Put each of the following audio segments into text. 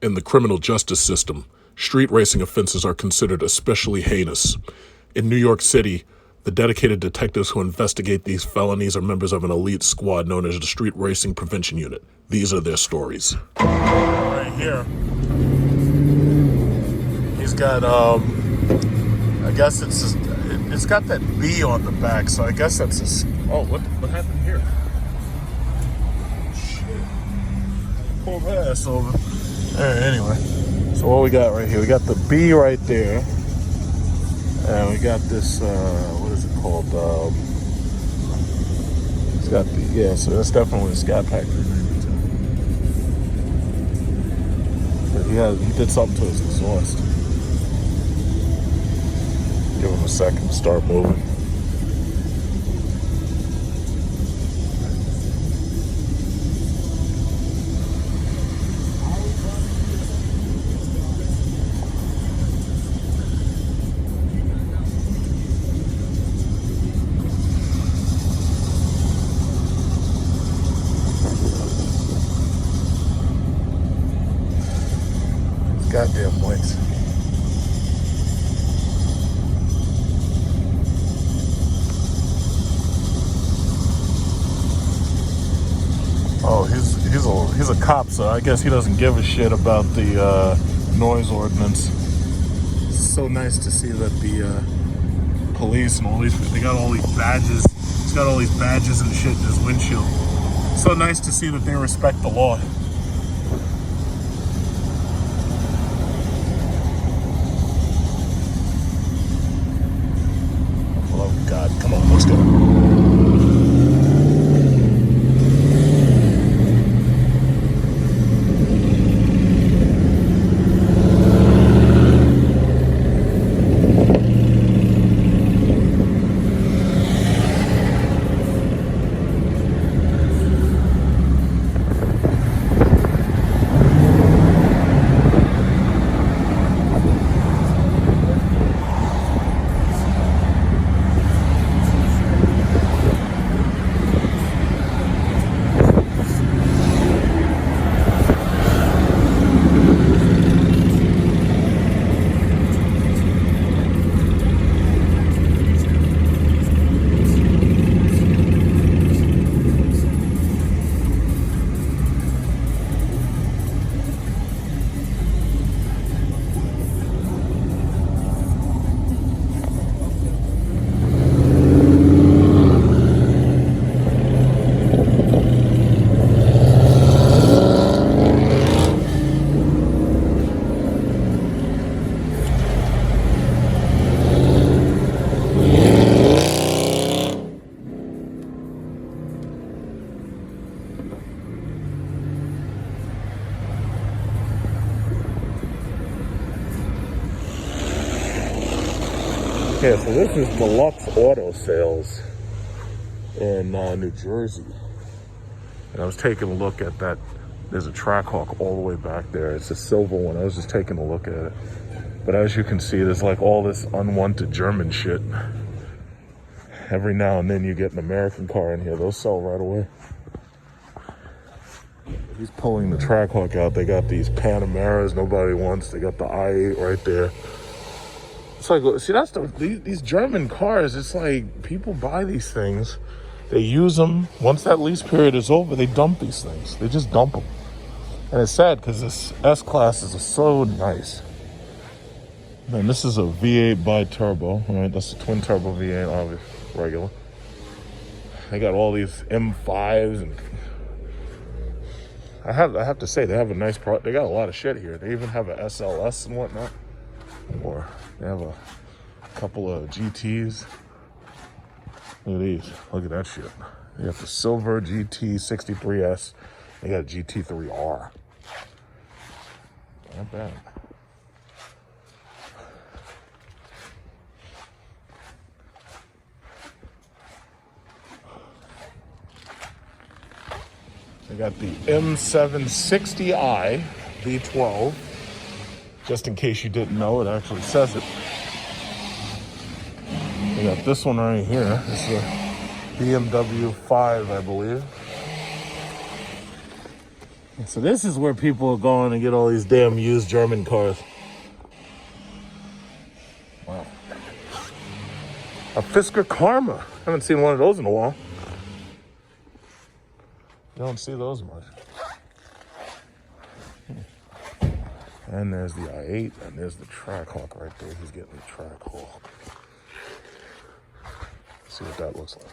In the criminal justice system, street racing offenses are considered especially heinous. In New York City, the dedicated detectives who investigate these felonies are members of an elite squad known as the Street Racing Prevention Unit. These are their stories. Right here, he's got, I guess it's got that B on the back, so I guess that's a, oh, what happened here? Shit. Pull that ass over. Alright, anyway. So what we got right here? We got the B right there. And we got this, what is it called? It's got the, yeah, so that's definitely a Scat Pack. But he did something to his exhaust. Give him a second to start moving. Goddamn lights. Oh, he's a cop, so I guess he doesn't give a shit about the noise ordinance. It's so nice to see that the police and all these, they got all these badges. He's got all these badges and shit in his windshield. So nice to see that they respect the law. Oh God, come on, let's go. Okay, so this is Deluxe Auto Sales in New Jersey. And I was taking a look at that. There's a Trackhawk all the way back there. It's a silver one. I was just taking a look at it. But as you can see, there's like all this unwanted German shit. Every now and then you get an American car in here. Those sell right away. He's pulling the Trackhawk out. They got these Panameras nobody wants. They got the i8 right there. It's like, see, that's these German cars. It's like people buy these things, they use them. Once that lease period is over, they dump these things. They just dump them, and it's sad because this S-Class is so nice. Man, this is a V8 bi-turbo. All right, that's a twin turbo V8, obvious, regular. They got all these M5s, and I have to say they have a nice product. They got a lot of shit here. They even have a SLS and whatnot. Or they have a couple of GTs. Look at these. Look at that shit. They got the silver GT 63S. They got a GT3R. Not bad. They got the M760i V12. Just in case you didn't know, it actually says it. We got this one right here. It's a BMW 5, I believe. So this is where people are going to get all these damn used German cars. Wow. A Fisker Karma. I haven't seen one of those in a while. You don't see those much. And there's the i8, and there's the Trackhawk right there. He's getting the Trackhawk. See what that looks like.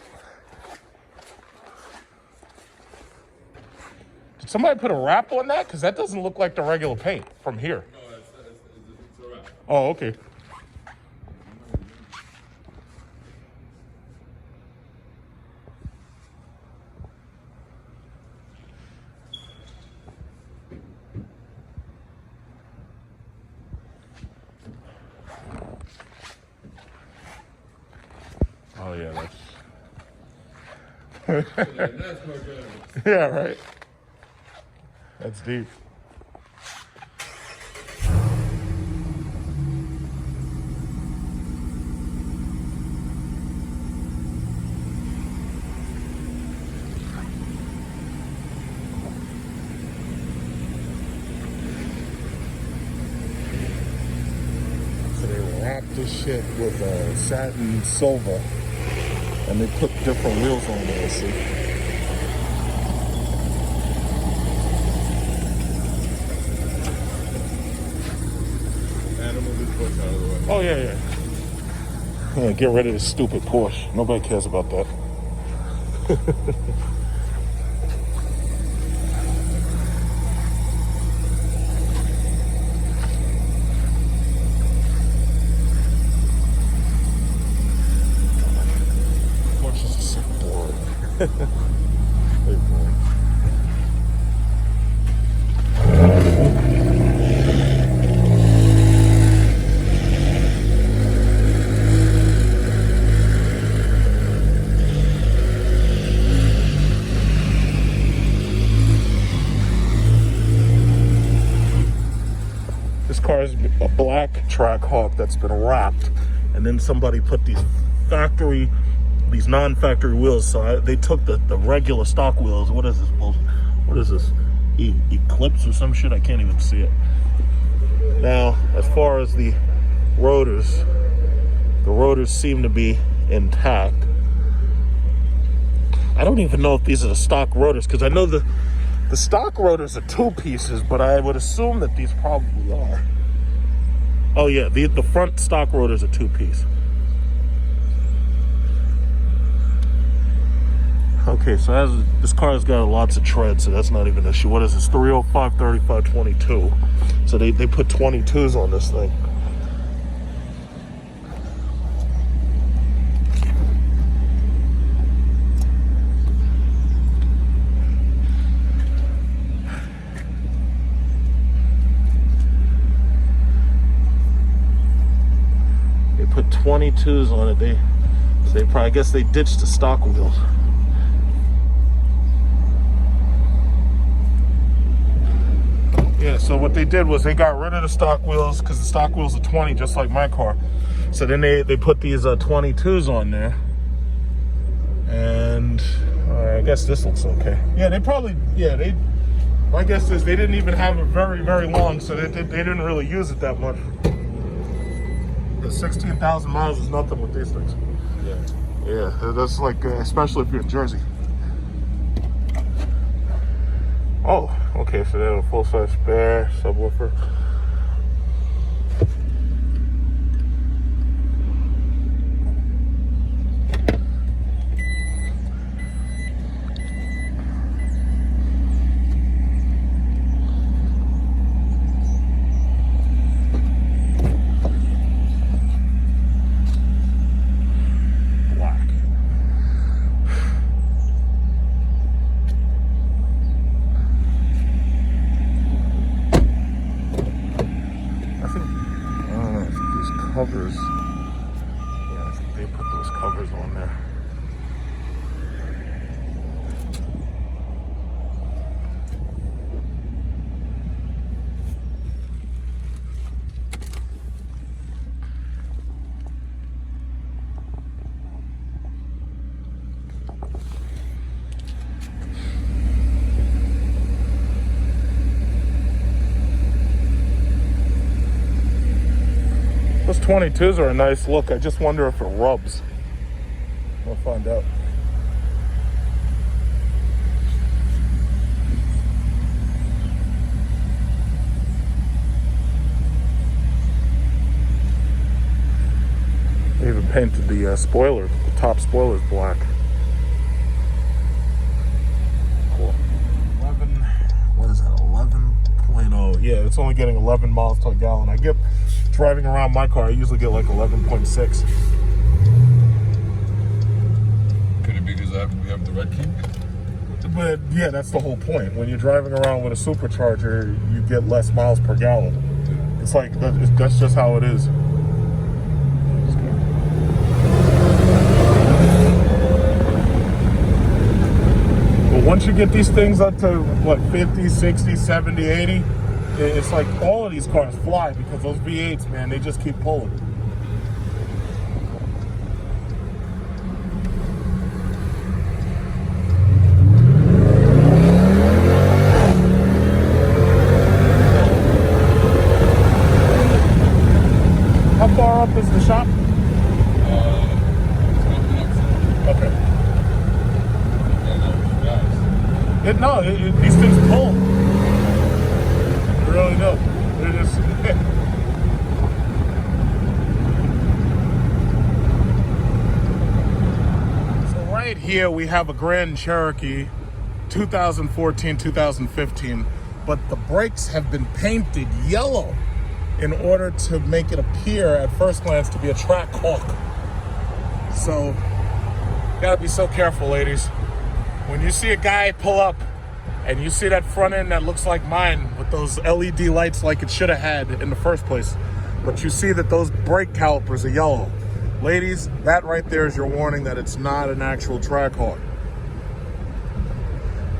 Did somebody put a wrap on that? Because that doesn't look like the regular paint from here. No, it's a wrap. Oh, okay. Oh, yeah, that's... Yeah, right. That's deep. So they wrapped this shit with satin silver. And they put different wheels on there, see? Oh, yeah. Yeah, get rid of this stupid Porsche. Nobody cares about that. Porsche's a sick boy. Big boy. This car is a black Trackhawk that's been wrapped, and then somebody put these non-factory wheels. So they took the regular stock wheels. What is this? What is this? Eclipse or some shit? I can't even see it. Now, as far as the rotors seem to be intact. I don't even know if these are the stock rotors, because I know the stock rotors are two pieces, but I would assume that these probably are. Oh yeah, the front stock rotors are two piece. Okay, so this car has got lots of tread, so that's not even an issue. What is this? 305, 35, 22. So they put 22s on this thing. They put 22s on it. They probably, I guess they ditched the stock wheels. Yeah, so what they did was they got rid of the stock wheels, because the stock wheels are 20, just like my car. So then they put these 22s on there. And I guess this looks okay. Yeah, my guess is they didn't even have it very, very long, so they didn't really use it that much. The 16,000 miles is nothing with these things. Yeah, that's like, especially if you're in Jersey. Oh, okay, so they have a full-size spare subwoofer. Covers. Yeah, I think they put those covers on there. Those 22s are a nice look. I just wonder if it rubs. We'll find out. They even painted the spoiler, the top spoiler's black. Cool. 11, what is that, 11.0? Yeah, it's only getting 11 miles to a gallon. I get, driving around my car, I usually get like 11.6. Could it be because we have the red key? But yeah, that's the whole point. When you're driving around with a supercharger, you get less miles per gallon. It's like, that's just how it is. Once you get these things up to what, 50, 60, 70, 80, it's like all of these cars fly because those V8s, man, they just keep pulling. How far up is the shop? Okay. These things pull. They really do. They're just. So right here we have a Grand Cherokee, 2014, 2015, but the brakes have been painted yellow in order to make it appear at first glance to be a track hawk. So, gotta be so careful, ladies. When you see a guy pull up and you see that front end that looks like mine with those LED lights like it should have had in the first place, but you see that those brake calipers are yellow, ladies, that right there is your warning that it's not an actual track hawk.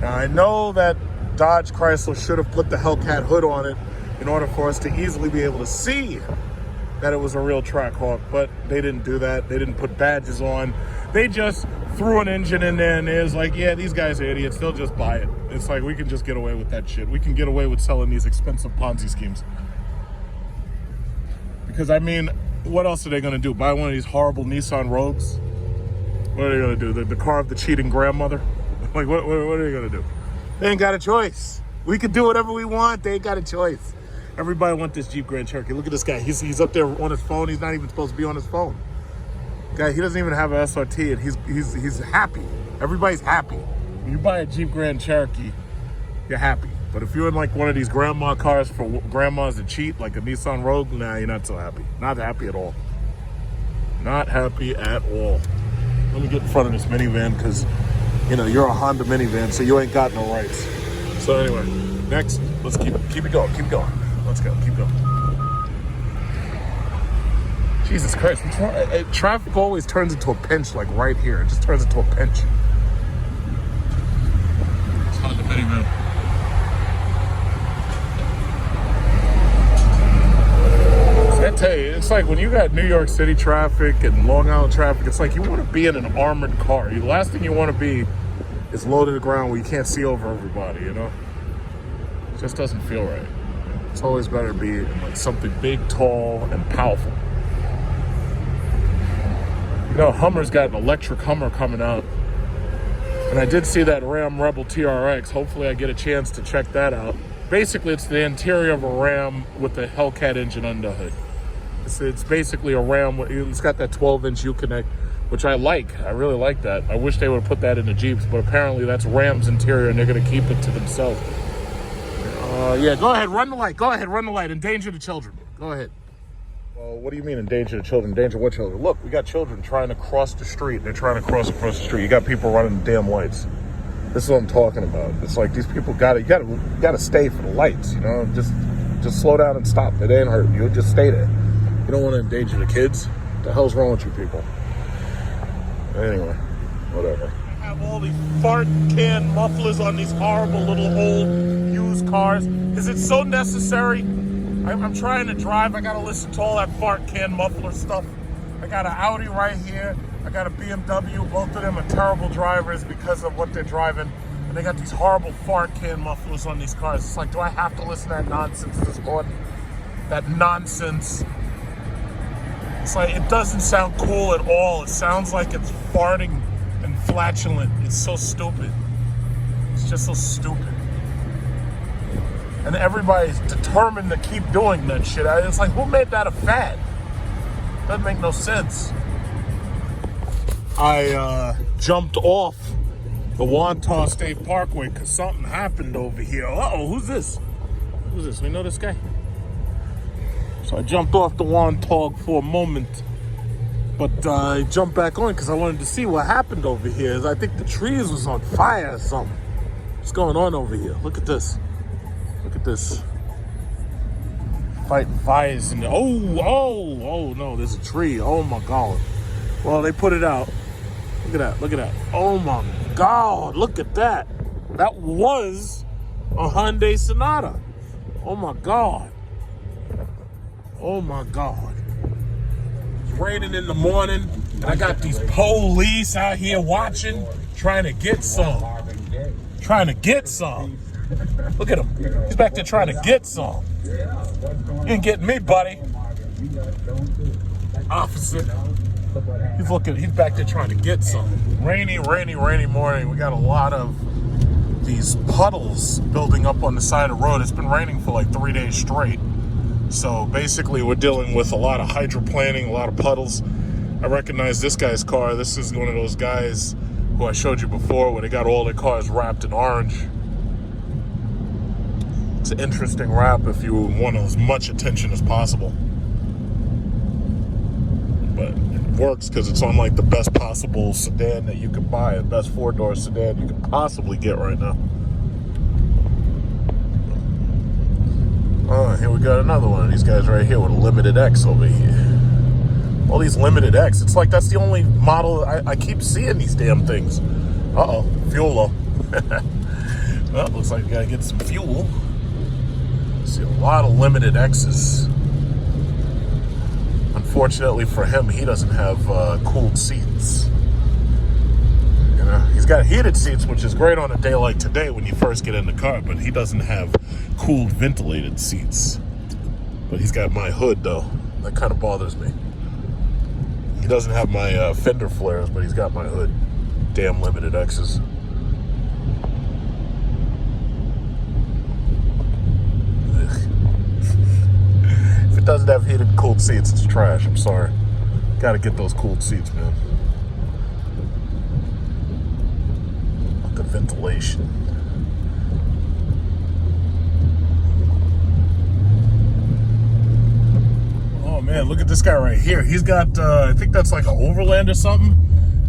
Now, I know that Dodge Chrysler should have put the Hellcat hood on it in order for us to easily be able to see that it was a real track hawk, but they didn't do that. They didn't put badges on. They just threw an engine in there and it was like, yeah, these guys are idiots. They'll just buy it. It's like, we can just get away with that shit. We can get away with selling these expensive Ponzi schemes. Because, I mean, what else are they going to do? Buy one of these horrible Nissan Rogues? What are they going to do? The car of the cheating grandmother? Like, what are they going to do? They ain't got a choice. We can do whatever we want. They ain't got a choice. Everybody wants this Jeep Grand Cherokee. Look at this guy. He's up there on his phone. He's not even supposed to be on his phone. Guy, he doesn't even have an SRT, and he's happy. Everybody's happy. When you buy a Jeep Grand Cherokee, you're happy. But if you're in like one of these grandma cars for grandmas that cheat, like a Nissan Rogue, nah, you're not so happy. Not happy at all. Not happy at all. Let me get in front of this minivan because, you know, you're a Honda minivan, so you ain't got no rights. So anyway, next, let's keep it going. Keep going. Let's go. Keep going. Jesus Christ. Traffic always turns into a pinch, like right here. It just turns into a pinch. It's Honda minivan. So I tell you, it's like when you got New York City traffic and Long Island traffic, it's like you want to be in an armored car. The last thing you want to be is low to the ground where you can't see over everybody, you know? It just doesn't feel right. It's always better to be in like something big, tall, and powerful. You know, Hummer's got an electric Hummer coming out. And I did see that Ram Rebel TRX. Hopefully I get a chance to check that out. Basically, it's the interior of a Ram with a Hellcat engine under the hood. It's basically a Ram. It's got that 12-inch U-Connect, which I like. I really like that. I wish they would have put that in the Jeeps, but apparently that's Ram's interior, and they're going to keep it to themselves. Yeah, go ahead, run the light. Go ahead, run the light. Endanger the children. Go ahead. Well, what do you mean endanger the children? Endanger what children? Look, we got children trying to cross the street. They're trying to cross across the street. You got people running the damn lights. This is what I'm talking about. It's like these people you gotta stay for the lights, you know? Just slow down and stop. It ain't hurt you. Just stay there. You don't want to endanger the kids. What the hell's wrong with you people? Anyway, whatever. I have all these fart can mufflers on these horrible little old used cars. Is it so necessary? I'm trying to drive. I gotta listen to all that fart can muffler stuff. I got an Audi right here. I got a BMW. Both of them are terrible drivers because of what they're driving. And they got these horrible fart can mufflers on these cars. It's like, do I have to listen to that nonsense this morning? That nonsense. It's like, it doesn't sound cool at all. It sounds like it's farting and flatulent. It's so stupid. It's just so stupid. And everybody's determined to keep doing that shit. It's like, who made that a fad? Doesn't make no sense. I jumped off the Wantagh State Parkway because something happened over here. Uh-oh, who's this? Who's this? We know this guy? So I jumped off the Wantagh for a moment, but I jumped back on because I wanted to see what happened over here. I think the trees was on fire or something. What's going on over here? Look at this. Look at this. Fighting fires in the, oh no, there's a tree. Oh my God. Well, they put it out. Look at that, look at that. Oh my God, look at that. That was a Hyundai Sonata. Oh my God. Oh my God. It's raining in the morning, and I got these police out here watching, trying to get some. Trying to get some. Look at him. He's back there trying to get some. You ain't getting me, buddy. Officer. He's back there trying to get some. Rainy morning. We got a lot of these puddles building up on the side of the road. It's been raining for like 3 days straight. So basically we're dealing with a lot of hydroplaning, a lot of puddles. I recognize this guy's car. This is one of those guys who I showed you before where they got all their cars wrapped in orange. It's an interesting wrap if you want as much attention as possible. But it works because it's on like the best possible sedan that you could buy, the best four-door sedan you could possibly get right now. Oh, here we got another one of these guys right here with a Limited X over here. All these Limited X. It's like that's the only model. I keep seeing these damn things. Uh-oh, fuel low. Well, looks like we gotta get some fuel. See a lot of Limited X's. Unfortunately for him, he doesn't have cooled seats. You know, he's got heated seats, which is great on a day like today when you first get in the car, but he doesn't have cooled ventilated seats. But he's got my hood though. That kind of bothers me. He doesn't have my fender flares, but he's got my hood. Damn Limited X's. If it doesn't have heated cooled seats, it's trash. I'm sorry. Gotta get those cooled seats, man. The ventilation. Oh man, look at this guy right here. He's got, I think that's like an Overland or something,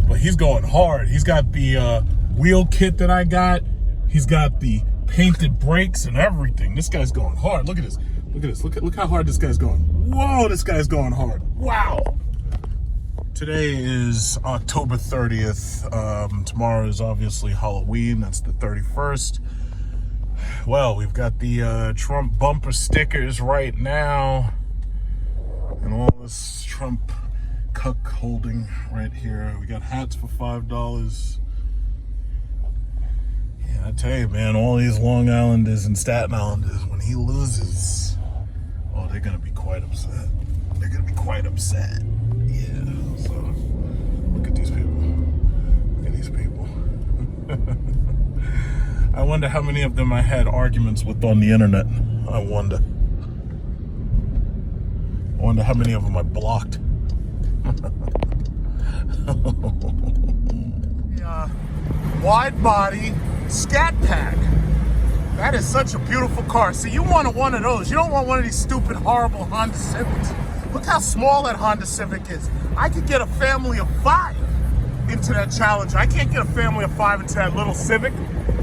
but he's going hard. He's got the wheel kit that I got. He's got the painted brakes and everything. This guy's going hard. Look at this. Look at this. Look how hard this guy's going. Whoa, this guy's going hard. Wow. Today is October 30th. Tomorrow is obviously Halloween. That's the 31st. Well, we've got the Trump bumper stickers right now. And all this Trump cuck holding right here. We got hats for $5. Yeah, I tell you, man, all these Long Islanders and Staten Islanders, when he loses, oh, they're going to be quite upset. They're going to be quite upset. Yeah, so look at these people. Look at these people. I wonder how many of them I had arguments with on the internet. I wonder how many of them I blocked. Wide body Scat Pack. That is such a beautiful car. See, you want one of those. You don't want one of these stupid, horrible Honda Civics. Look how small that Honda Civic is. I could get a family of 5 into that Challenger. I can't get a family of 5 into that little Civic.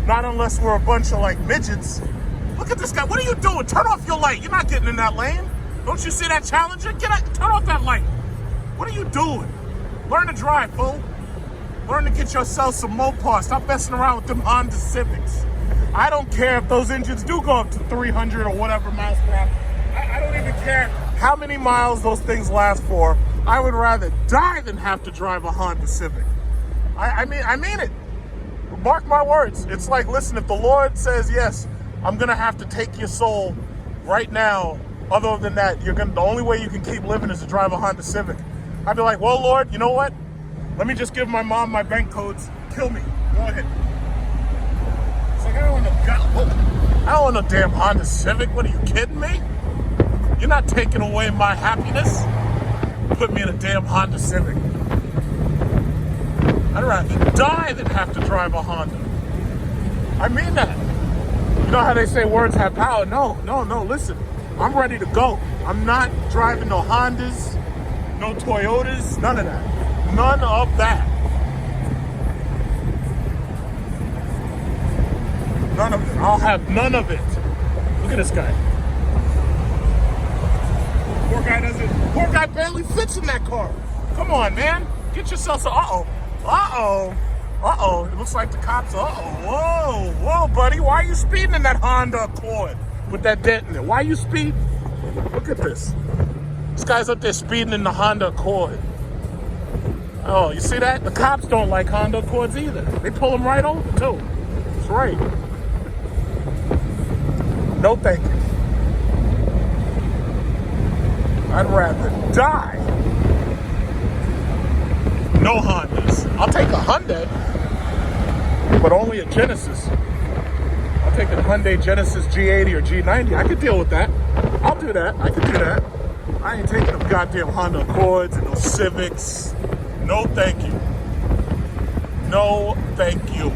Not unless we're a bunch of like midgets. Look at this guy. What are you doing? Turn off your light. You're not getting in that lane. Don't you see that Challenger? Get out. Turn off that light. What are you doing? Learn to drive, fool. Learn to get yourself some Mopar. Stop messing around with them Honda Civics. I don't care if those engines do go up to 300 or whatever miles per hour. I don't even care how many miles those things last for. I would rather die than have to drive a Honda Civic. I mean it. Mark my words. It's like, listen, if the Lord says, yes, I'm going to have to take your soul right now Other than that, the only way you can keep living is to drive a Honda Civic. I'd be like, well, Lord, you know what? Let me just give my mom my bank codes. Kill me. Go ahead. It's like, I don't want no damn Honda Civic. What are you kidding me? You're not taking away my happiness. Put me in a damn Honda Civic. I'd rather die than have to drive a Honda. I mean that. You know how they say words have power? No, listen. I'm ready to go. I'm not driving no Hondas, no Toyotas, none of that. None of that. None of it. I'll have none of it. Look at this guy. Poor guy barely fits in that car. Come on, man. Get yourself some, it looks like the cops, whoa, buddy. Why are you speeding in that Honda Accord with that dent in it? Why are you speeding? Look at this. This guy's up there speeding in the Honda Accord. Oh, you see that? The cops don't like Honda Accords either. They pull them right over, too. That's right. No thank you. I'd rather die. No Hondas. I'll take a Hyundai, but only a Genesis. I'll take a Hyundai Genesis G80 or G90. I could deal with that. I'll do that. I can do that. I ain't taking them goddamn Honda Accords and those Civics. No thank you. No thank you.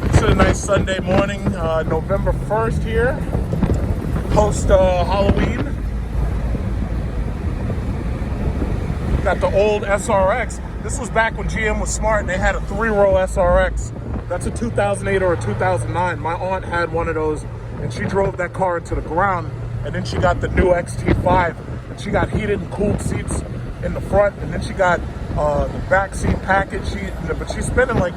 It's a nice Sunday morning, November 1st here. Post Halloween. Got the old SRX. This was back when GM was smart and they had a 3-row SRX. That's a 2008 or a 2009. My aunt had one of those and she drove that car into the ground, and then she got the new XT5 and she got heated and cooled seats in the front, and then she got the back seat package. But she's spending like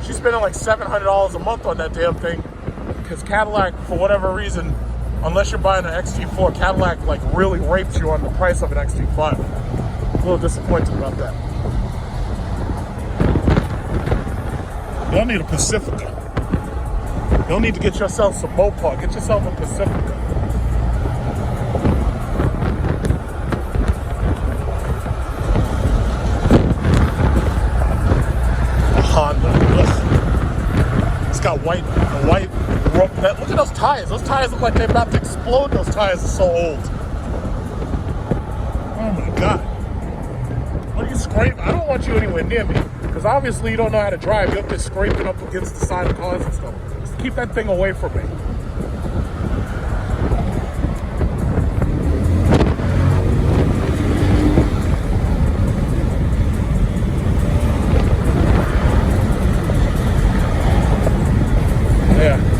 she's spending like $700 a month on that damn thing, because Cadillac, for whatever reason, unless you're buying an XT4, Cadillac like really rapes you on the price of an XT5. A little disappointed about that. Y'all need a Pacifica. Y'all need to get yourself some Mopar. Get yourself a Pacifica. A Honda. It's got white. Look at those tires. Those tires look like they're about to explode. Those tires are so old. Oh my God. What are you scraping? I don't want you anywhere near me, because obviously you don't know how to drive. You're up there scraping up against the side of cars and stuff. Just keep that thing away from me.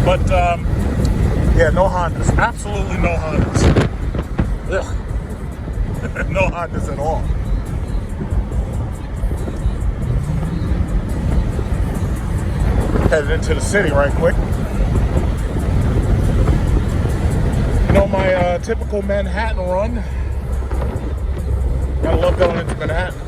But, yeah, no Hondas. Absolutely no Hondas. Ugh. No Hondas at all. Headed into the city right quick. You know, my typical Manhattan run. Gotta love going into Manhattan.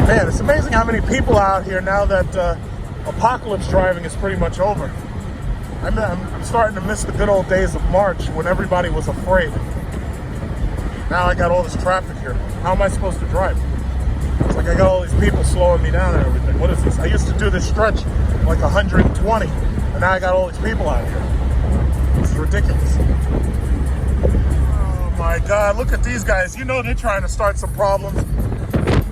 Man, it's amazing how many people out here now that apocalypse driving is pretty much over. I'm starting to miss the good old days of March when everybody was afraid. Now I got all this traffic here. How am I supposed to drive? It's like I got all these people slowing me down and everything. What is this? I used to do this stretch like 120, and now I got all these people out here. This is ridiculous. Oh my God, look at these guys. You know they're trying to start some problems.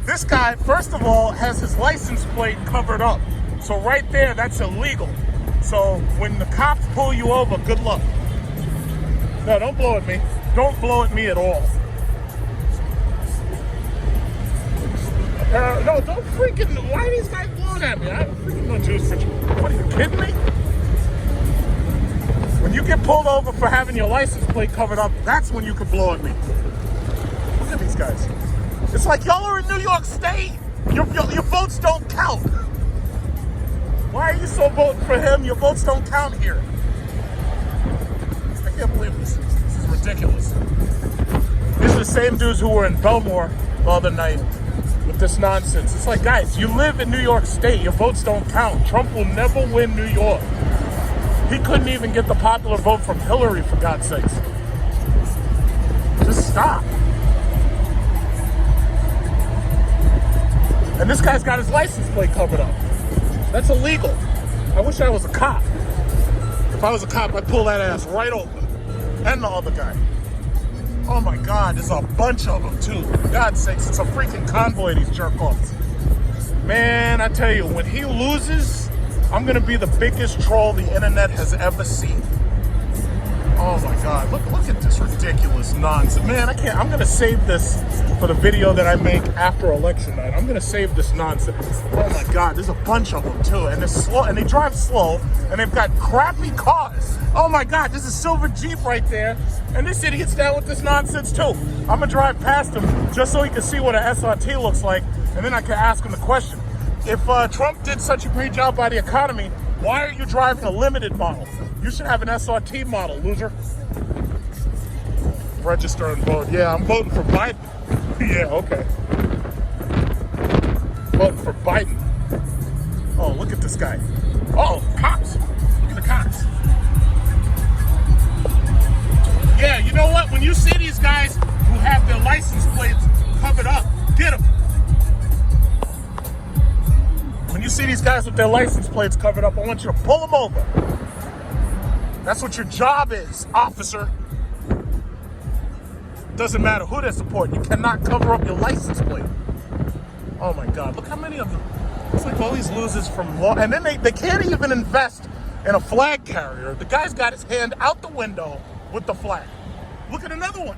This guy, first of all, has his license plate covered up. So right there, that's illegal. So when the cops pull you over, good luck. No, don't blow at me. Don't blow at me at all. No, don't freaking, why are these guys blowing at me? I have freaking no juice for you. What, are you kidding me? When you get pulled over for having your license plate covered up, that's when you can blow at me. Look at these guys. It's like y'all are in New York State. Your votes don't count. Why are you so voting for him? Your votes don't count here. I can't believe this. This is ridiculous. These are the same dudes who were in Belmore the other night with this nonsense. It's like, guys, you live in New York State. Your votes don't count. Trump will never win New York. He couldn't even get the popular vote from Hillary, for God's sakes. Just stop. And this guy's got his license plate covered up. That's illegal. I wish I was a cop. If I was a cop, I'd pull that ass right over. And the other guy. Oh my God, there's a bunch of them too. For God's sakes, it's a freaking convoy, these jerk-offs. Man, I tell you, when he loses, I'm gonna be the biggest troll the internet has ever seen. Oh my God, look at this ridiculous nonsense. Man, I can't, I'm gonna save this for the video that I make after election night. I'm gonna save this nonsense. Oh my God, there's a bunch of them too. And they're slow, and they drive slow, and they've got crappy cars. Oh my God, there's a silver Jeep right there. And this idiot's down with this nonsense too. I'm gonna drive past him just so he can see what an SRT looks like, and then I can ask him the question. If Trump did such a great job by the economy, why are you driving a limited model? You should have an SRT model, loser. Register and vote. Yeah, I'm voting for Biden. Yeah, okay. Voting for Biden. Oh, look at this guy. Oh, cops. Look at the cops. Yeah, you know what? When you see these guys who have their license plates covered up, get them. When you see these guys with their license plates covered up, I want you to pull them over. That's what your job is, officer. Doesn't matter who they're supporting. You cannot cover up your license plate. Oh my God, look how many of them. It's like all these losers from law. And then they can't even invest in a flag carrier. The guy's got his hand out the window with the flag. Look at another one.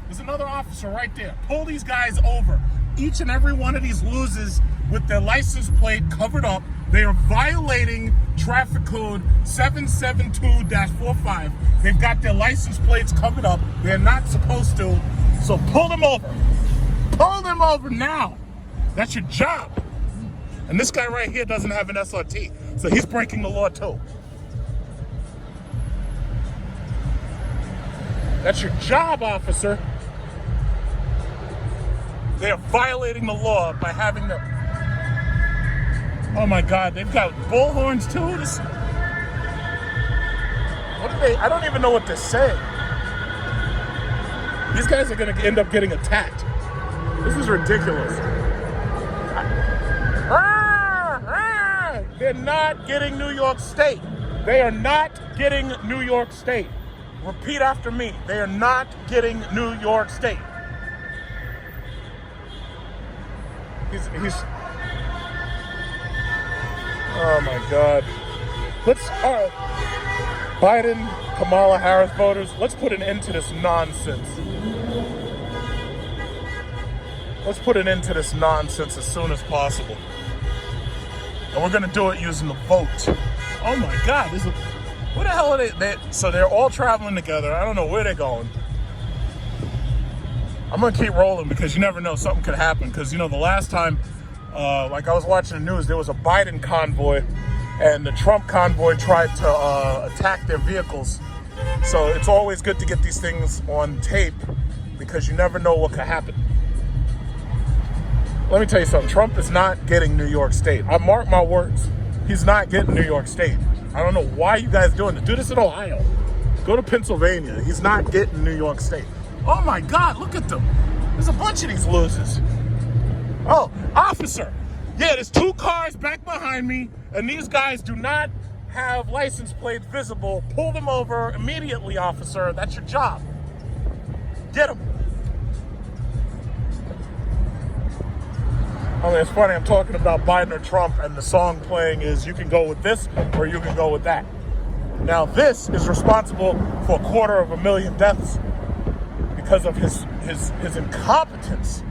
There's another officer right there. Pull these guys over. Each and every one of these losers with their license plate covered up. They are violating traffic code 772-45. They've got their license plates covered up. They're not supposed to. So pull them over. Pull them over now. That's your job. And this guy right here doesn't have an SRT. So he's breaking the law too. That's your job, officer. They are violating the law by having the... Oh my God, they've got bullhorns too. What are they? I don't even know what they're saying. These guys are gonna end up getting attacked. This is ridiculous. They're not getting New York State. They are not getting New York State. Repeat after me. They are not getting New York State. He's oh my God. All right. Biden, Kamala Harris voters, let's put an end to this nonsense. Let's put an end to this nonsense as soon as possible. And we're gonna do it using the vote. Oh my God, what the hell are they? So they're all traveling together. I don't know where they're going. I'm gonna keep rolling because you never know, something could happen. Because you know, the last time, like I was watching the news, there was a Biden convoy and the Trump convoy tried to attack their vehicles. So it's always good to get these things on tape because you never know what could happen. Let me tell you something, Trump is not getting New York State. I mark my words, he's not getting New York State. I don't know why you guys doing this. Do this in Ohio. Go to Pennsylvania. He's not getting New York State. Oh my God, look at them. There's a bunch of these losers. Oh, officer. Yeah, there's 2 cars back behind me, and these guys do not have license plates visible. Pull them over immediately, officer. That's your job. Get them. I mean, it's funny, I'm talking about Biden or Trump, and the song playing is you can go with this or you can go with that. Now, this is responsible for 250,000 deaths because of his incompetence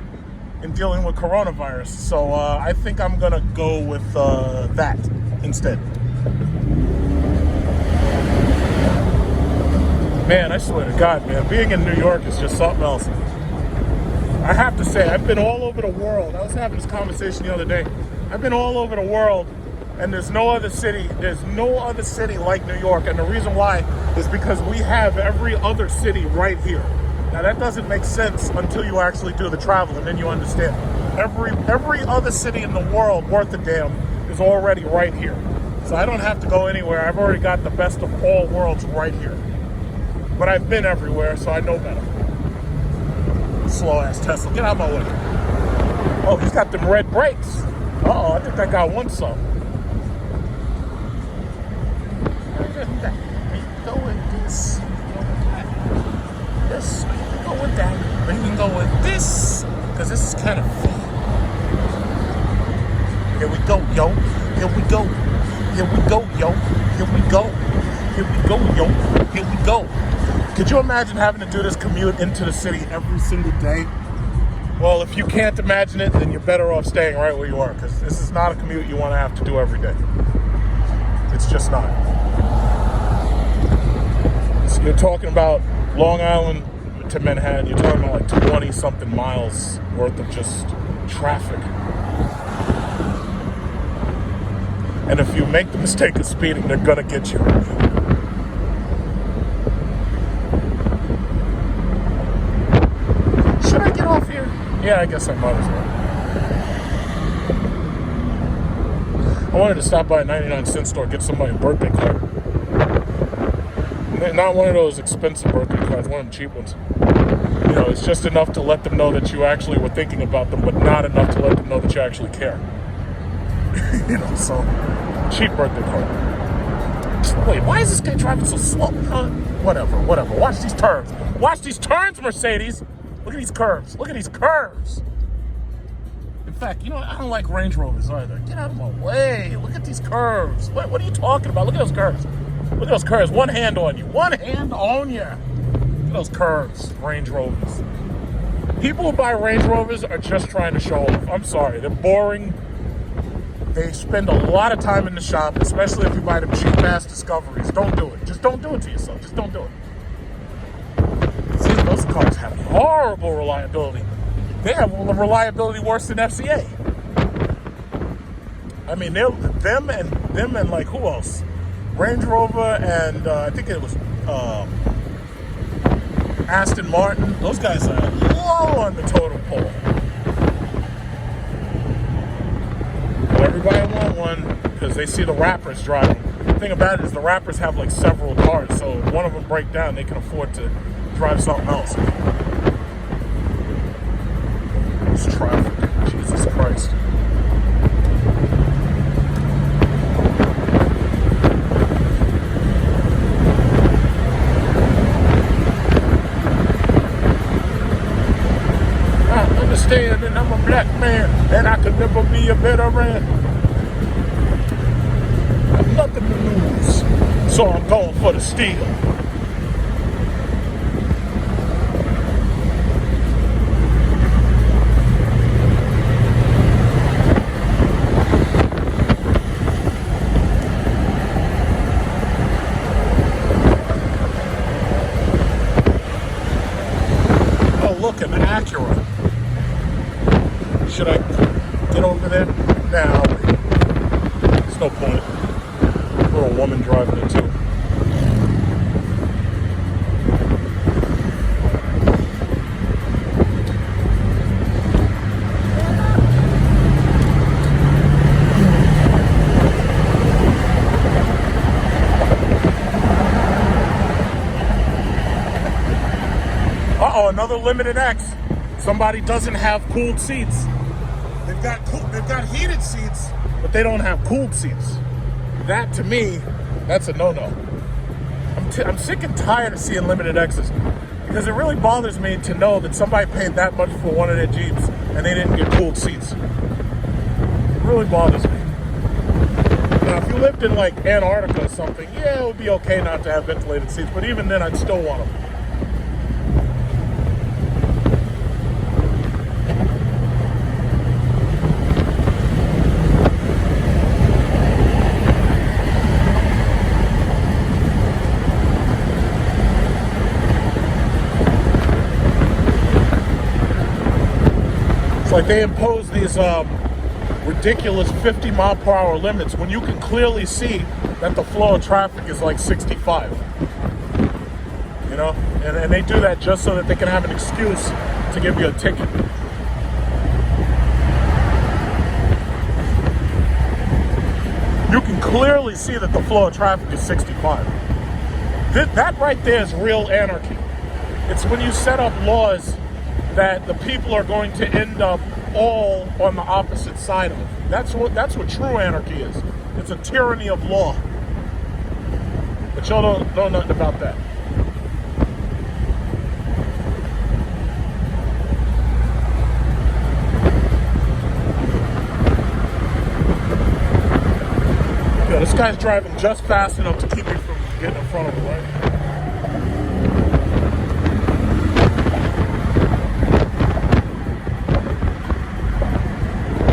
in dealing with coronavirus. So I think I'm gonna go with that instead. Man, I swear to God, man, being in New York is just something else. I have to say, I've been all over the world. I was having this conversation the other day. I've been all over the world And there's no other city like New York. And the reason why is because we have every other city right here. Now that doesn't make sense until you actually do the travel, and then you understand. Every other city in the world worth a damn is already right here. So I don't have to go anywhere. I've already got the best of all worlds right here. But I've been everywhere, so I know better. Slow ass Tesla, get out of my way. Oh, he's got them red brakes. Uh-oh, I think that guy won some. Go with this. This. Go with that. Or you can go with this, because this is kind of fun. Here we go, yo. Here we go. Here we go, yo. Here we go. Here we go, yo. Here we go. Could you imagine having to do this commute into the city every single day? Well, if you can't imagine it, then you're better off staying right where you are, because this is not a commute you want to have to do every day. It's just not. So you're talking about Long Island to Manhattan, you're talking about like 20-something miles worth of just traffic. And if you make the mistake of speeding, they're gonna get you. Should I get off here? Yeah, I guess I might as well. I wanted to stop by a 99-cent store, get somebody a birthday card. Not one of those expensive birthday cards, one of them cheap ones. You know, it's just enough to let them know that you actually were thinking about them, but not enough to let them know that you actually care. You know, so cheap birthday card. Wait, why is this guy driving so slow? Whatever. Watch these turns. Watch these turns, Mercedes. Look at these curves. Look at these curves. In fact, you know what? I don't like Range Rovers either. Get out of my way. Look at these curves. What are you talking about? Look at those curves. Look at those curves. One hand on you. One hand on you. Look at those curves, Range Rovers. People who buy Range Rovers are just trying to show off. I'm sorry. They're boring. They spend a lot of time in the shop, especially if you buy them cheap-ass Discoveries. Don't do it. Just don't do it to yourself. Just don't do it. See, those cars have horrible reliability. They have reliability worse than FCA. I mean, them and like who else? Range Rover and I think it was Aston Martin. Those guys are low on the totem pole. But everybody want one because they see the rappers driving. The thing about it is the rappers have like several cars, so if one of them break down, they can afford to drive something else. It's traffic. Jesus Christ. And I'm a black man, and I could never be a veteran. I've nothing to lose, so I'm going for the steal. Oh, look, an Acura. Should I get over there? Nah, there's no point. We're a woman driving it too. Uh-oh, another limited X. Somebody doesn't have cooled seats. They've got heated seats, but they don't have cooled seats. That, to me, that's a no-no. I'm sick and tired of seeing limited X's because it really bothers me to know that somebody paid that much for one of their Jeeps and they didn't get cooled seats. It really bothers me. Now, if you lived in like Antarctica or something, yeah, it would be okay not to have ventilated seats, but even then, I'd still want them. Like they impose these ridiculous 50-mile-per-hour limits when you can clearly see that the flow of traffic is like 65. You know, and they do that just so that they can have an excuse to give you a ticket. You can clearly see that the flow of traffic is 65. That right there is real anarchy. It's when you set up laws that the people are going to end up all on the opposite side of it. That's what true anarchy is. It's a tyranny of law. But y'all don't know nothing about that. Yeah, this guy's driving just fast enough to keep me from getting in front of him, right?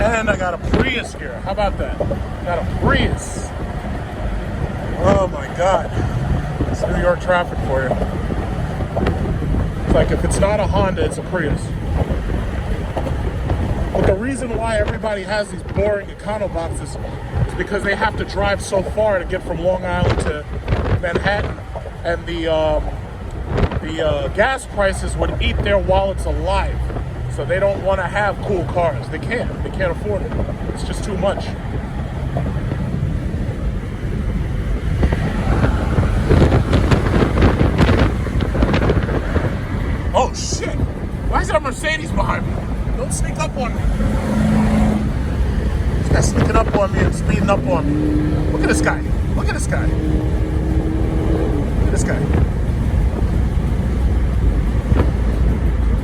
And I got a Prius here. How about that? Got a Prius. Oh my God. It's New York traffic for you. It's like if it's not a Honda, it's a Prius. But the reason why everybody has these boring econo boxes is because they have to drive so far to get from Long Island to Manhattan. And the gas prices would eat their wallets alive. So they don't want to have cool cars. They can't afford it. It's just too much. Oh shit! Why is there a Mercedes behind me? Don't sneak up on me. This guy's sneaking up on me and speeding up on me. Look at this guy. Look at this guy. Look at this guy.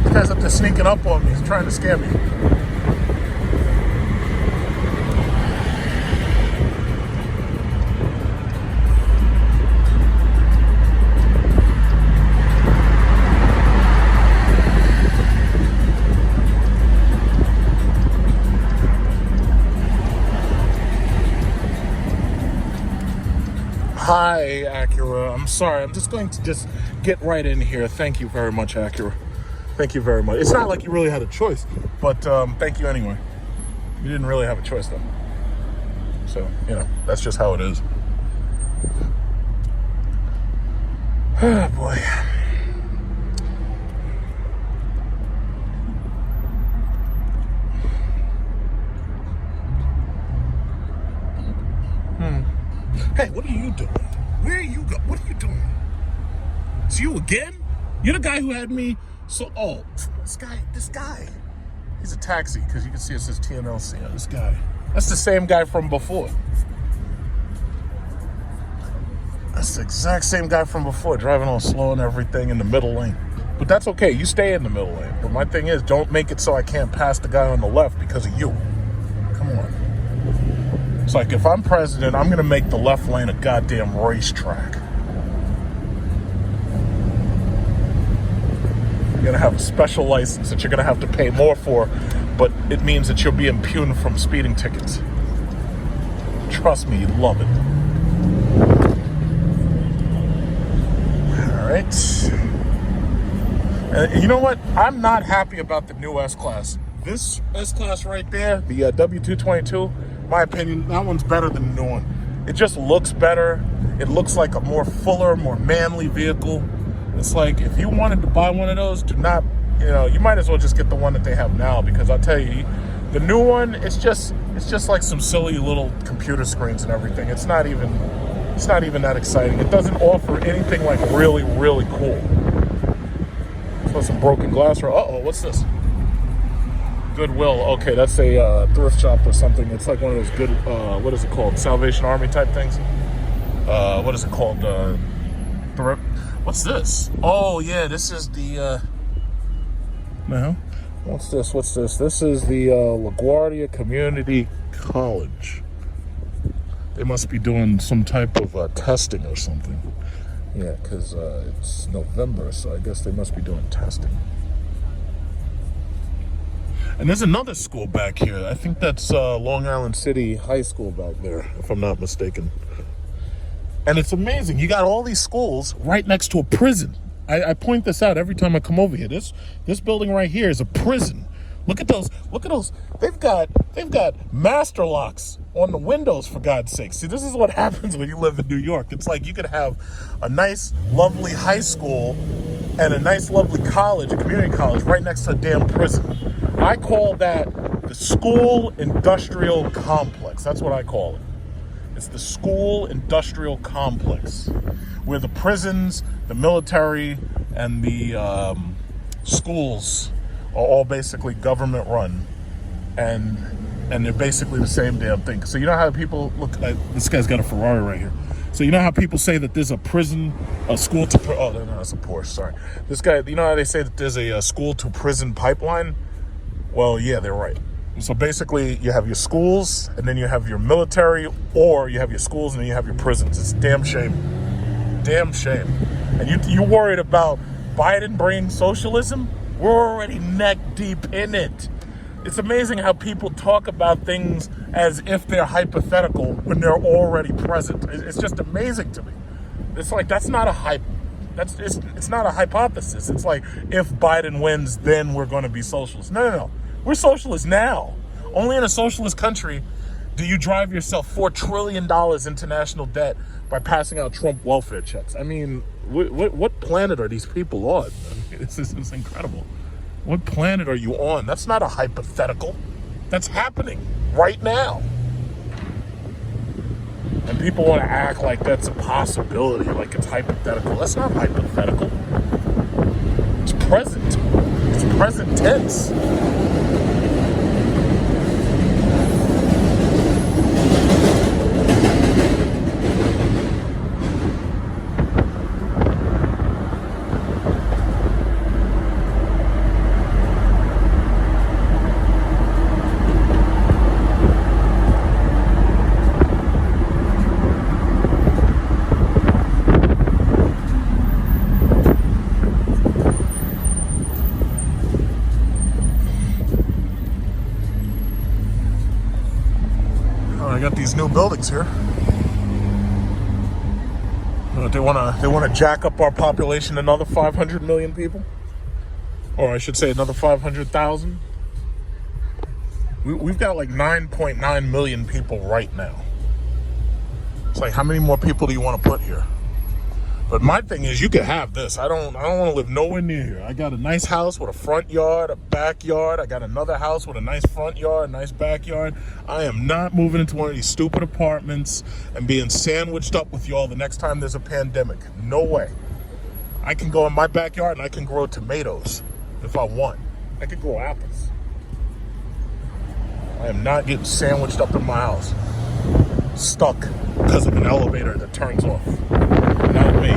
This guy's up there sneaking up on me. He's trying to scare me. Hi, Acura. I'm sorry. I'm just going to get right in here. Thank you very much, Acura. Thank you very much. It's not like you really had a choice, but thank you anyway. You didn't really have a choice, though. So, you know, that's just how it is. Oh, boy. Hey, what are you doing? Where are you going? What are you doing? It's you again? You're the guy who had me so... Oh, this guy. He's a taxi, because you can see it says TNLC. Yeah, this guy. That's the same guy from before. That's the exact same guy from before, driving all slow and everything in the middle lane. But that's okay. You stay in the middle lane. But my thing is, don't make it so I can't pass the guy on the left because of you. Come on. It's like, if I'm president, I'm going to make the left lane a goddamn racetrack. You're going to have a special license that you're going to have to pay more for, but it means that you'll be impugned from speeding tickets. Trust me, you love it. All right. And you know what? I'm not happy about the new S-Class. This S-Class right there, the W222, my opinion, that one's better than the new one. It just looks better. It looks like a more fuller, more manly vehicle. It's like, if you wanted to buy one of those, do not, you might as well just get the one that they have now, because I'll tell you, the new one, it's just like some silly little computer screens and everything. It's not even that exciting. It doesn't offer anything like really, really cool. So some broken glass. Uh-oh, what's this? Goodwill. Okay, that's a thrift shop or something. It's like one of those good, what is it called? Salvation Army type things. What is it called? Thrift. What's this? Oh yeah, this is the. No. What's this? This is the LaGuardia Community College. They must be doing some type of testing or something. Yeah, because it's November, so I guess they must be doing testing. And there's another school back here. I think that's Long Island City High School back there, if I'm not mistaken. And it's amazing. You got all these schools right next to a prison. I point this out every time I come over here. This building right here is a prison Look at those. Look at those. They've got master locks on the windows, for God's sake. See, this is what happens when you live in New York. It's like you could have a nice, lovely high school and a nice, lovely college, a community college, right next to a damn prison. I call that the school industrial complex. That's what I call it. It's the school industrial complex, where the prisons, the military, and the schools are all basically government run, and they're basically the same damn thing. So you know how people look at this guy's got a Ferrari right here. So you know how people say that there's a prison, a school to oh no, that's a Porsche. Sorry, this guy. You know how they say that there's a school to prison pipeline? Well, yeah, they're right. So basically, you have your schools, and then you have your military, or you have your schools, and then you have your prisons. It's a damn shame. Damn shame. And you worried about Biden bringing socialism? We're already neck deep in it. It's amazing how people talk about things as if they're hypothetical when they're already present. It's just amazing to me. It's like, that's not a hype. It's not a hypothesis. It's like, if Biden wins, then we're going to be socialists. No. We're socialists now. Only in a socialist country do you drive yourself $4 trillion into national debt by passing out Trump welfare checks. I mean, what planet are these people on? I mean, it's incredible. What planet are you on? That's not a hypothetical. That's happening right now. And people want to act like that's a possibility, like it's hypothetical. That's not hypothetical. It's present. It's present tense. I got these new buildings here. They want to jack up our population another 500 million people, or I should say another 500,000. We've got like 9.9 million people right now. It's like, how many more people do you want to put here? But my thing is, you could have this. I don't want to live nowhere near here. I got a nice house with a front yard, a backyard. I got another house with a nice front yard, a nice backyard. I am not moving into one of these stupid apartments and being sandwiched up with y'all the next time there's a pandemic. No way. I can go in my backyard and I can grow tomatoes if I want. I can grow apples. I am not getting sandwiched up in my house, stuck because of an elevator that turns off. Not me.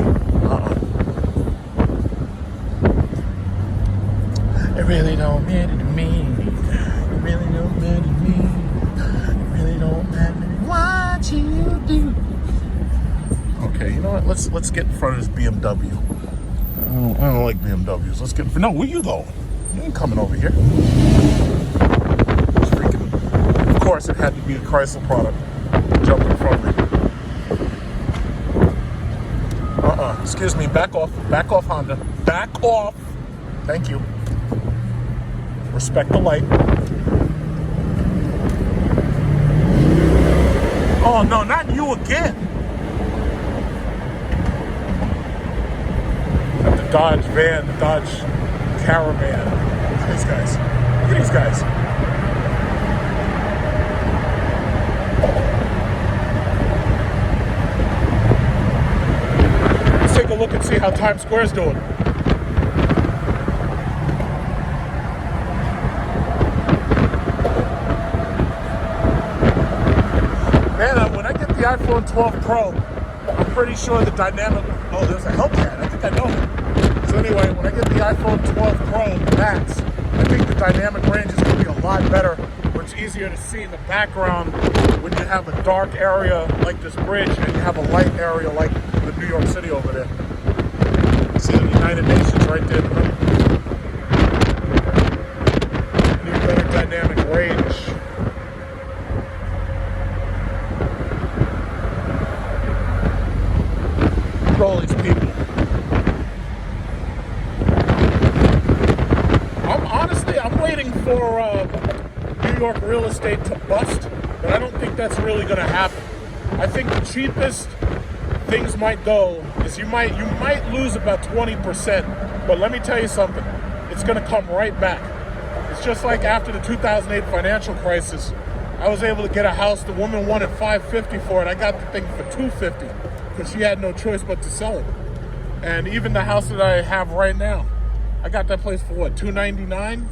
It really don't matter to me. It really don't matter to me. It really don't matter what you do. Okay, you know what? Let's get in front of this BMW. I don't like BMWs. Let's get. No, where you though? You ain't coming over here. Freaking. Of course, it had to be a Chrysler product. Jump in front of me. Excuse me, back off, Honda. Back off. Thank you. Respect the light. Oh, no, not you again. Got the Dodge van, the Dodge Caravan. Look at these guys. Look at these guys. Take a look and see how Times Square is doing. Man, when I get the iPhone 12 Pro, I'm pretty sure the dynamic. Oh, there's a Hellcat. I think I know him. So anyway, when I get the iPhone 12 Pro Max, I think the dynamic range is going to be a lot better. It's easier to see in the background when you have a dark area like this bridge and you have a light area like the New York City over there. See the United Nations right there. Need better dynamic range. Look at all these people. I'm waiting for York real estate to bust, but I don't think that's really going to happen. I think the cheapest things might go is you might lose about 20%, but let me tell you something, it's going to come right back. It's just like after the 2008 financial crisis. I was able to get a house. The woman wanted $550 for it. I got the thing for $250 because she had no choice but to sell it. And even the house that I have right now, I got that place for what, $299?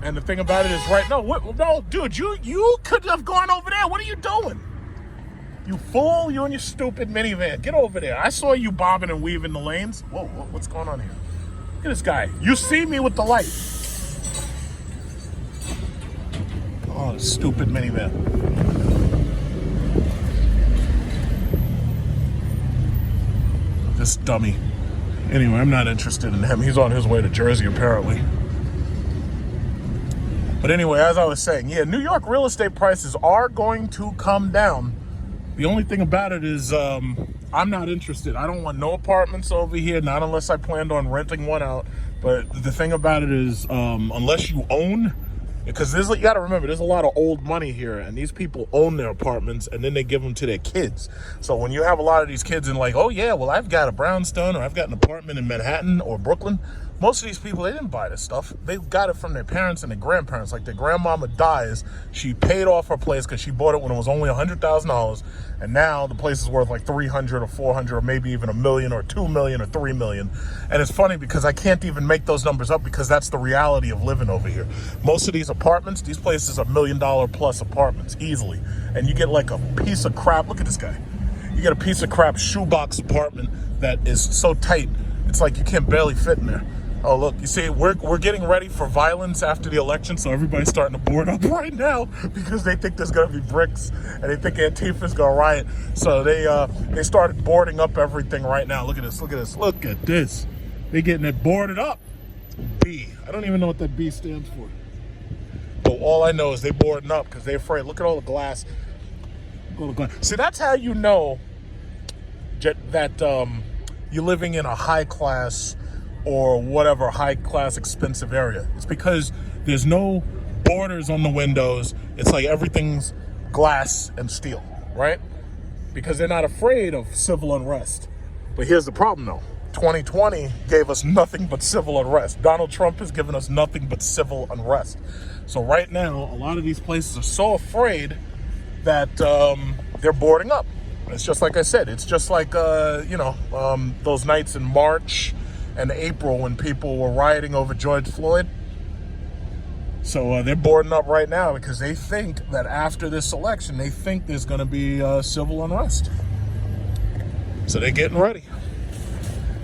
And the thing about it is, no, dude, you could have gone over there. What are you doing? You fool, you and your stupid minivan. Get over there. I saw you bobbing and weaving the lanes. Whoa, what's going on here? Look at this guy. You see me with the light. Oh, stupid minivan. This dummy. Anyway, I'm not interested in him. He's on his way to Jersey, apparently. But anyway, as I was saying, yeah, New York real estate prices are going to come down. The only thing about it is I'm not interested. I don't want no apartments over here, not unless I planned on renting one out. But the thing about it is unless you own, because you got to remember, there's a lot of old money here, and these people own their apartments, and then they give them to their kids. So when you have a lot of these kids and like, oh yeah, well, I've got a brownstone, or I've got an apartment in Manhattan or Brooklyn, most of these people, they didn't buy this stuff. They got it from their parents and their grandparents. Like their grandmama dies, she paid off her place because she bought it when it was only $100,000, and now the place is worth like $300 or $400 or maybe even $1 million or $2 million or $3 million. And it's funny because I can't even make those numbers up because that's the reality of living over here. Most of these apartments, these places are $1 million plus apartments easily, and you get like a piece of crap. Look at this guy. You get a piece of crap shoebox apartment that is so tight, it's like you can't barely fit in there. Oh, look, you see, we're getting ready for violence after the election, so everybody's starting to board up right now because they think there's going to be bricks and they think Antifa's going to riot. So they started boarding up everything right now. Look at this, look at this, look at this. They're getting it boarded up. B. I don't even know what that B stands for. But all I know is they boarding up because they're afraid. Look at all the glass. See, that's how you know that you're living in a high-class or whatever high-class expensive area. It's because there's no borders on the windows. It's like everything's glass and steel, right? Because they're not afraid of civil unrest. But here's the problem, though. 2020 gave us nothing but civil unrest. Donald Trump has given us nothing but civil unrest. So right now, a lot of these places are so afraid that they're boarding up. It's just like I said. It's just like, those nights in March and April when people were rioting over George Floyd. So they're boarding up right now because they think that after this election, they think there's going to be civil unrest. So they're getting ready.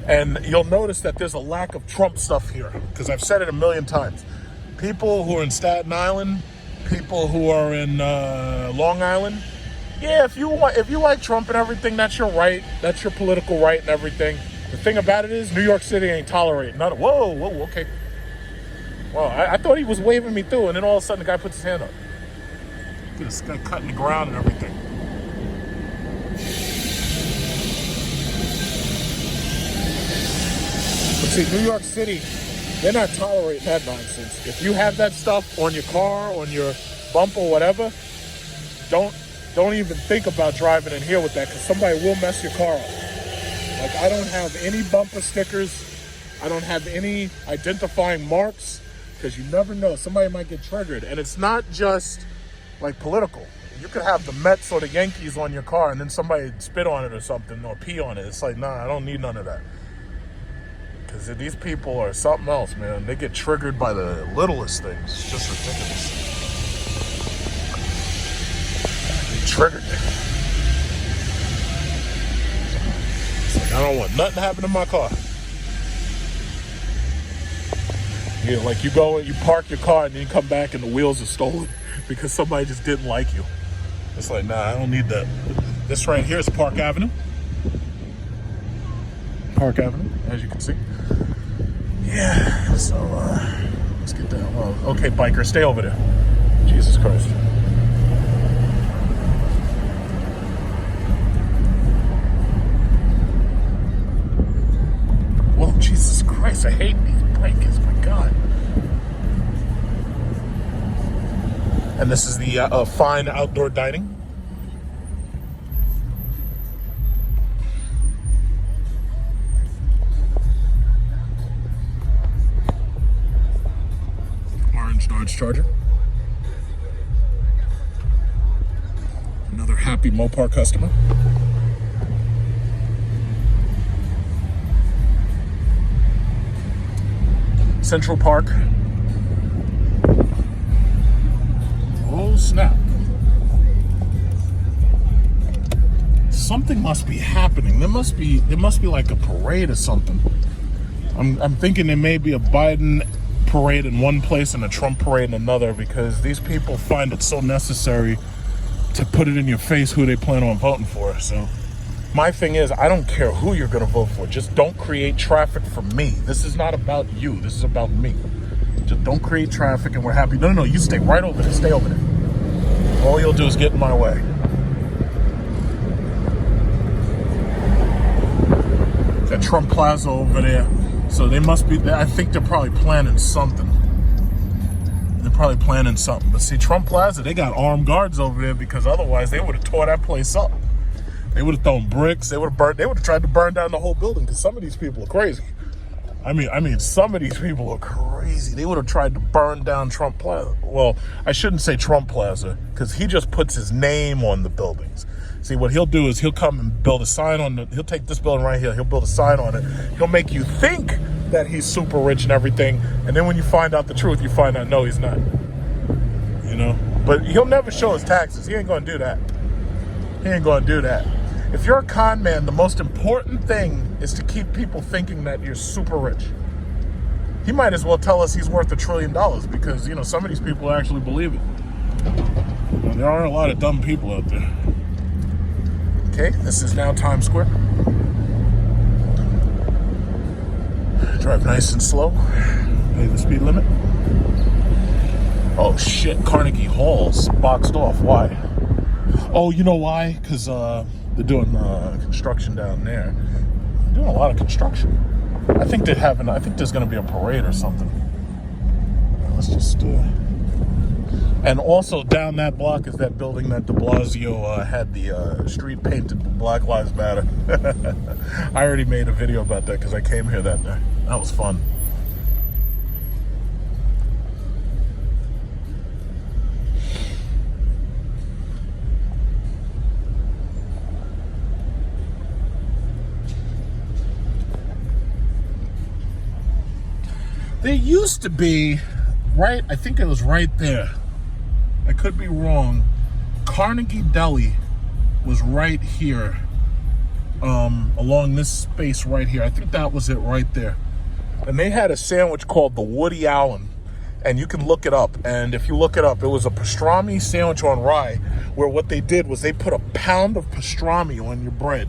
And you'll notice that there's a lack of Trump stuff here because I've said it a million times. People who are in Staten Island, people who are in Long Island, yeah, if you like Trump and everything, that's your right. That's your political right and everything. The thing about it is, New York City ain't tolerating none of. Whoa, okay. Well, I thought he was waving me through, and then all of a sudden the guy puts his hand up. Look at this guy cutting the ground and everything. But see, New York City, they're not tolerating that nonsense. If you have that stuff on your car, on your bumper, whatever, don't even think about driving in here with that because somebody will mess your car up. Like, I don't have any bumper stickers. I don't have any identifying marks because you never know. Somebody might get triggered. And it's not just, like, political. You could have the Mets or the Yankees on your car and then somebody spit on it or something or pee on it. It's like, nah, I don't need none of that. Because these people are something else, man. They get triggered by the littlest things. It's just ridiculous. They triggered me. I don't want nothing to happen to my car. Yeah, like you go and you park your car and then you come back and the wheels are stolen because somebody just didn't like you. It's like, nah, I don't need that. This right here is Park Avenue. Park Avenue, as you can see. Yeah, so let's get that. Well, okay, biker, stay over there. Jesus Christ. Whoa, Jesus Christ, I hate these bikers, my God. And this is the fine outdoor dining. Orange Dodge Charger. Another happy Mopar customer. Central Park. Oh snap. Something must be happening. There must be like a parade or something. I'm thinking there may be a Biden parade in one place and a Trump parade in another, because these people find it so necessary to put it in your face who they plan on voting for. So my thing is, I don't care who you're going to vote for. Just don't create traffic for me. This is not about you. This is about me. Just don't create traffic and we're happy. No, you stay right over there. Stay over there. All you'll do is get in my way. Got Trump Plaza over there. So they must be, I think they're probably planning something. But see, Trump Plaza, they got armed guards over there, because otherwise they would have tore that place up. They would have thrown bricks. They would have tried to burn down the whole building, because some of these people are crazy. I mean, some of these people are crazy. They would have tried to burn down Trump Plaza. Well, I shouldn't say Trump Plaza, because he just puts his name on the buildings. See, what he'll do is he'll come and build a sign on he'll take this building right here, he'll build a sign on it. He'll make you think that he's super rich and everything, and then when you find out the truth, you find out, no, he's not. You know? But he'll never show his taxes. He ain't gonna do that. If you're a con man, the most important thing is to keep people thinking that you're super rich. He might as well tell us he's worth $1 trillion, because, you know, some of these people actually believe it. You know, there are a lot of dumb people out there. Okay, this is now Times Square. Drive nice and slow. Pay the speed limit. Oh shit, Carnegie Hall's boxed off. Why? Oh, you know why? Because they're doing construction down there. They're doing a lot of construction. I think there's going to be a parade or something. Let's just and also down that block is that building that de Blasio had the street painted Black Lives Matter. I already made a video about that because I came here that day. That was fun. There used to be, right, I think it was right there. I could be wrong. Carnegie Deli was right here, along this space right here. I think that was it right there. And they had a sandwich called the Woody Allen, and you can look it up. And if you look it up, it was a pastrami sandwich on rye, where what they did was they put a pound of pastrami on your bread.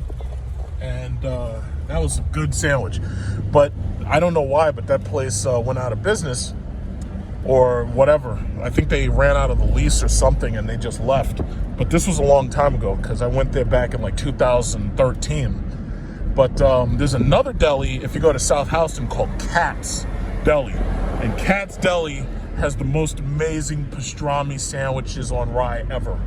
And that was a good sandwich. But I don't know why, but that place went out of business or whatever. I think they ran out of the lease or something and they just left. But this was a long time ago, because I went there back in like 2013. But there's another deli, if you go to South Houston, called Katz Deli. And Katz Deli has the most amazing pastrami sandwiches on rye ever.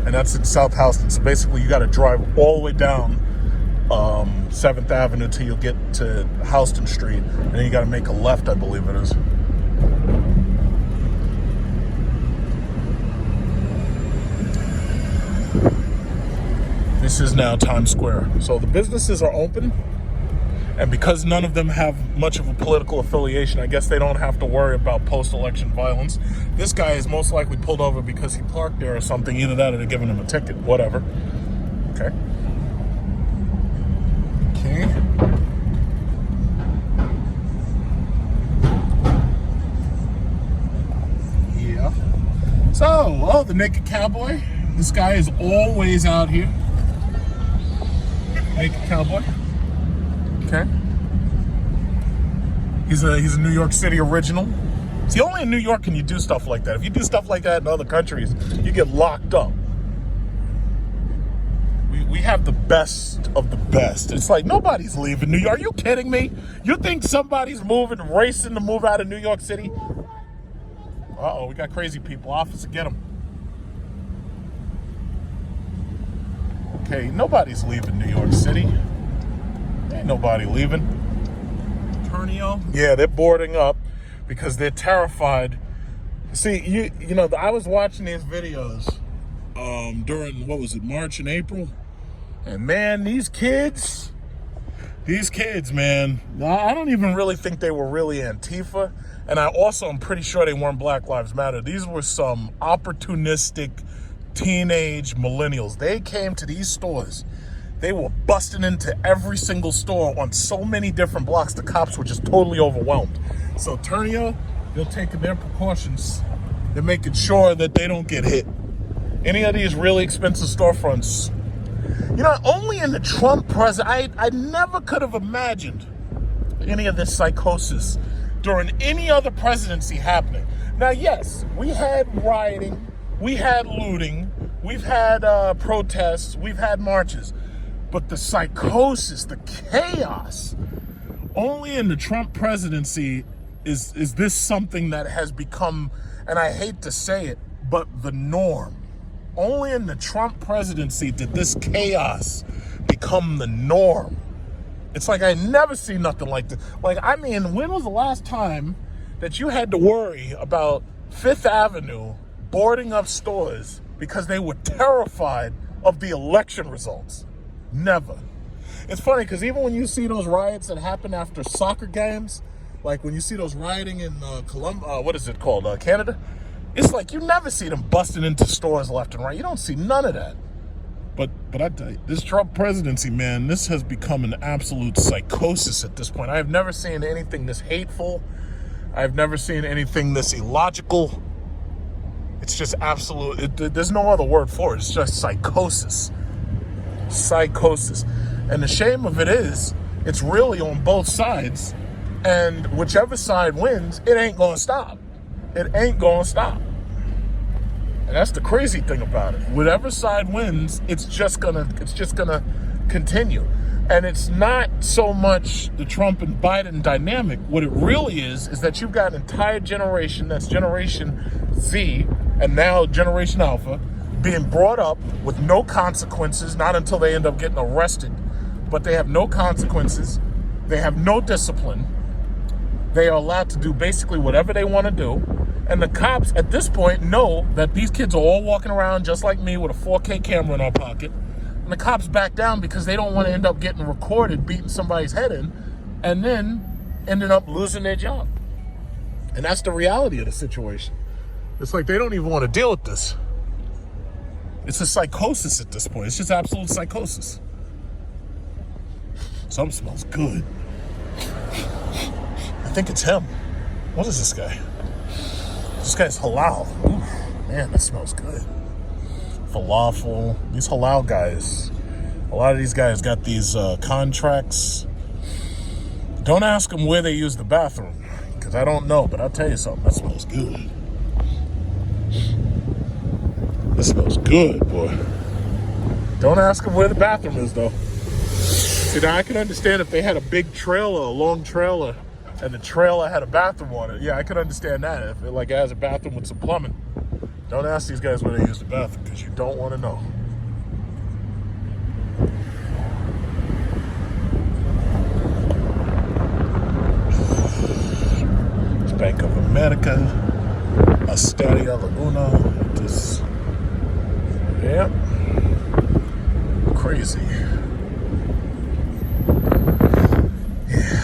And that's in South Houston. So basically you got to drive all the way down 7th Avenue till you get to Houston Street, and then you got to make a left, I believe it is. This is now Times Square. So the businesses are open, and because none of them have much of a political affiliation, I guess they don't have to worry about post-election violence. This guy is most likely pulled over because he parked there or something. Either that or they're giving him a ticket, whatever. Okay. Yeah. So, oh, the Naked Cowboy. This guy is always out here. Naked Cowboy. Okay. He's a New York City original. See, only in New York can you do stuff like that. If you do stuff like that in other countries, you get locked up. We have the best of the best. It's like nobody's leaving New York. Are you kidding me? You think somebody's racing to move out of New York City? Uh-oh, we got crazy people. Officer, get them. Okay, nobody's leaving New York City. Ain't nobody leaving. Turnio? Yeah, they're boarding up because they're terrified. See, you know, I was watching these videos during, what was it, March and April? And man, these kids, man, I don't even really think they were really Antifa. And I'm pretty sure they weren't Black Lives Matter. These were some opportunistic teenage millennials. They came to these stores. They were busting into every single store on so many different blocks. The cops were just totally overwhelmed. So Turnio, they're taking their precautions. They're making sure that they don't get hit. Any of these really expensive storefronts. You know, only in the Trump presidency, I never could have imagined any of this psychosis during any other presidency happening. Now, yes, we had rioting, we had looting, we've had protests, we've had marches, but the psychosis, the chaos, only in the Trump presidency is this something that has become, and I hate to say it, but the norm. Only in the Trump presidency did this chaos become the norm. It's like I never see nothing like this. Like, I mean, when was the last time that you had to worry about Fifth Avenue boarding up stores because they were terrified of the election results? Never. It's funny because even when you see those riots that happen after soccer games, like when you see those rioting in what is it called, Canada? It's like you never see them busting into stores left and right. You don't see none of that. But I tell you, this Trump presidency, man, this has become an absolute psychosis at this point. I have never seen anything this hateful. I've never seen anything this illogical. It's just absolute. There's no other word for it. It's just psychosis. Psychosis. And the shame of it is, it's really on both sides. And whichever side wins, it ain't going to stop. It ain't going to stop. And that's the crazy thing about it. Whatever side wins, it's just gonna continue. And it's not so much the Trump and Biden dynamic. What it really is that you've got an entire generation, that's Generation Z, and now Generation Alpha, being brought up with no consequences, not until they end up getting arrested, but they have no consequences. They have no discipline. They are allowed to do basically whatever they want to do. And the cops at this point know that these kids are all walking around just like me with a 4K camera in our pocket. And the cops back down because they don't want to end up getting recorded, beating somebody's head in, and then ending up losing their job. And that's the reality of the situation. It's like they don't even want to deal with this. It's a psychosis at this point. It's just absolute psychosis. Something smells good. I think it's him. What is this guy? This guy's halal. Ooh, man, that smells good. Falafel. These halal guys. A lot of these guys got these contracts. Don't ask them where they use the bathroom, because I don't know, but I'll tell you something. That smells good. This smells good, boy. Don't ask them where the bathroom is, though. See, now I can understand if they had a big trailer, a long trailer, and the trailer had a bathroom on it. Yeah, I could understand that. If it has a bathroom with some plumbing. Don't ask these guys where they use the bathroom, because you don't want to know. It's Bank of America, Asteria Laguna. This, yeah, crazy.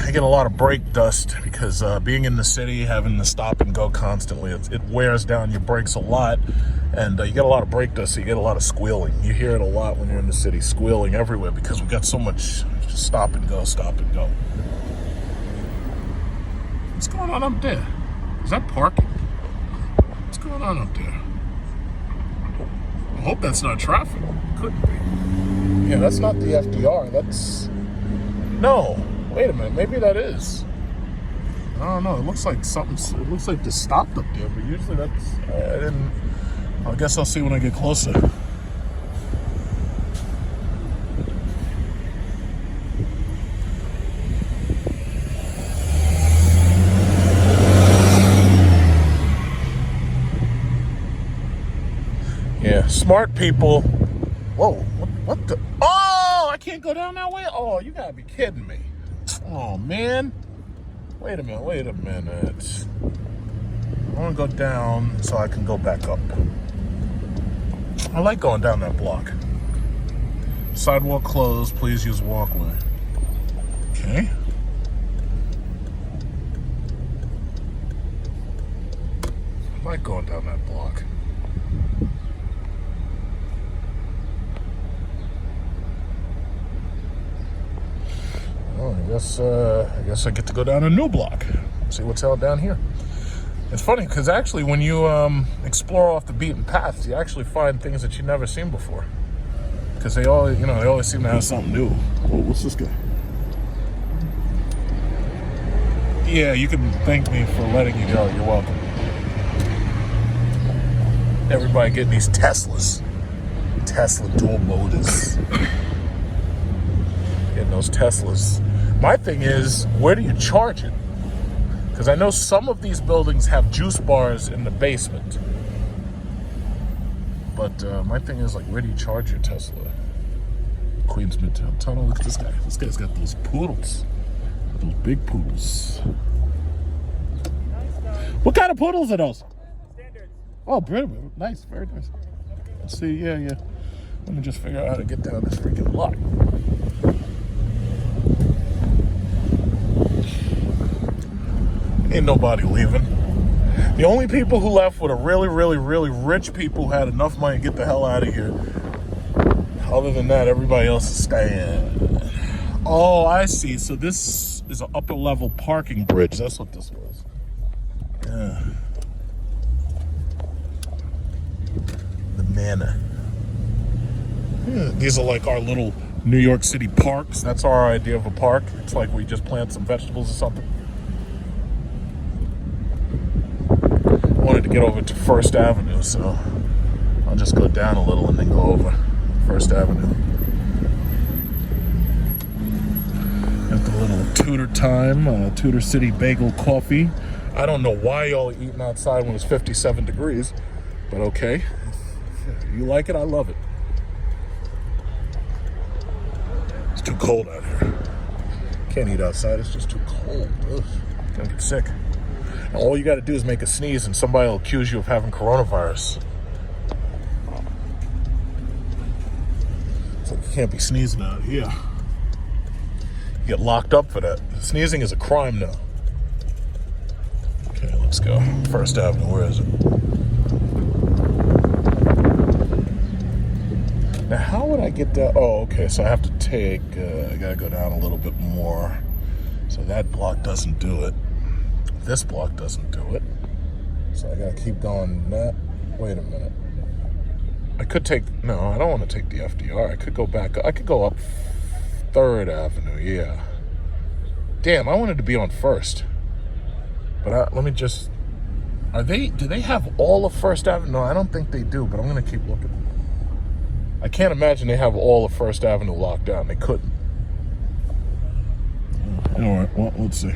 I get a lot of brake dust because being in the city, having to stop and go constantly, it wears down your brakes a lot, and you get a lot of brake dust, so you get a lot of squealing. You hear it a lot when you're in the city, squealing everywhere, because we got so much stop and go, stop and go. What's going on up there? Is that parking? What's going on up there? I hope that's not traffic. Couldn't be. Yeah, that's not the FDR. That's... No. Wait a minute, maybe that is. I don't know. It looks like something. It looks like they stopped up there, but usually that's. I didn't. I guess I'll see when I get closer. smart people. Whoa, what the? Oh, I can't go down that way? Oh, you gotta be kidding me. Oh, man. Wait a minute. I want to go down so I can go back up. I like going down that block. Sidewalk closed, please use walkway. Okay. I like going down that block. Oh, I guess I get to go down a new block. See what's out down here. It's funny because actually, when you explore off the beaten paths, you actually find things that you've never seen before. Because they always seem to have something new. Oh, what's this guy? Yeah, you can thank me for letting you go. You're welcome. Everybody getting these Teslas. Tesla dual motors. Getting those Teslas. My thing is, where do you charge it? Because I know some of these buildings have juice bars in the basement. But my thing is, like, where do you charge your Tesla? Queens Midtown Tunnel. Look at this guy. This guy's got those poodles. Those big poodles. What kind of poodles are those? Standards. Oh, brilliant. Nice. Very nice. Let's see. Yeah. Let me just figure out how to get down this freaking block. Ain't nobody leaving. The only people who left were the really, really, really rich people who had enough money to get the hell out of here. Other than that, everybody else is staying. Oh, I see. So this is an upper level parking bridge. That's what this was. Yeah. The manor. Yeah, these are like our little New York City parks. That's our idea of a park. It's like we just plant some vegetables or something. I wanted to get over to First Avenue, so I'll just go down a little and then go over First Avenue. Got the little Tudor time, Tudor City Bagel Coffee. I don't know why y'all are eating outside when it's 57 degrees, but okay. You like it, I love it. It's too cold out here. Can't eat outside, it's just too cold. Ugh, gonna get sick. All you gotta do is make a sneeze and somebody will accuse you of having coronavirus. It's like you can't be sneezing out here. You get locked up for that. Sneezing is a crime now. Okay, let's go. First Avenue, where is it? Now, how would I get down? Oh, okay, so I have to take, I gotta go down a little bit more. So that block doesn't do it. This block doesn't do it. So I gotta keep going that. Wait a minute. I could take, no, I don't want to take the FDR. I could go back, I could go up 3rd Avenue, yeah. Damn, I wanted to be on First. But let me just, do they have all of First Avenue? No, I don't think they do, but I'm gonna keep looking. I can't imagine they have all of First Avenue locked down. They couldn't. All right, well, let's see.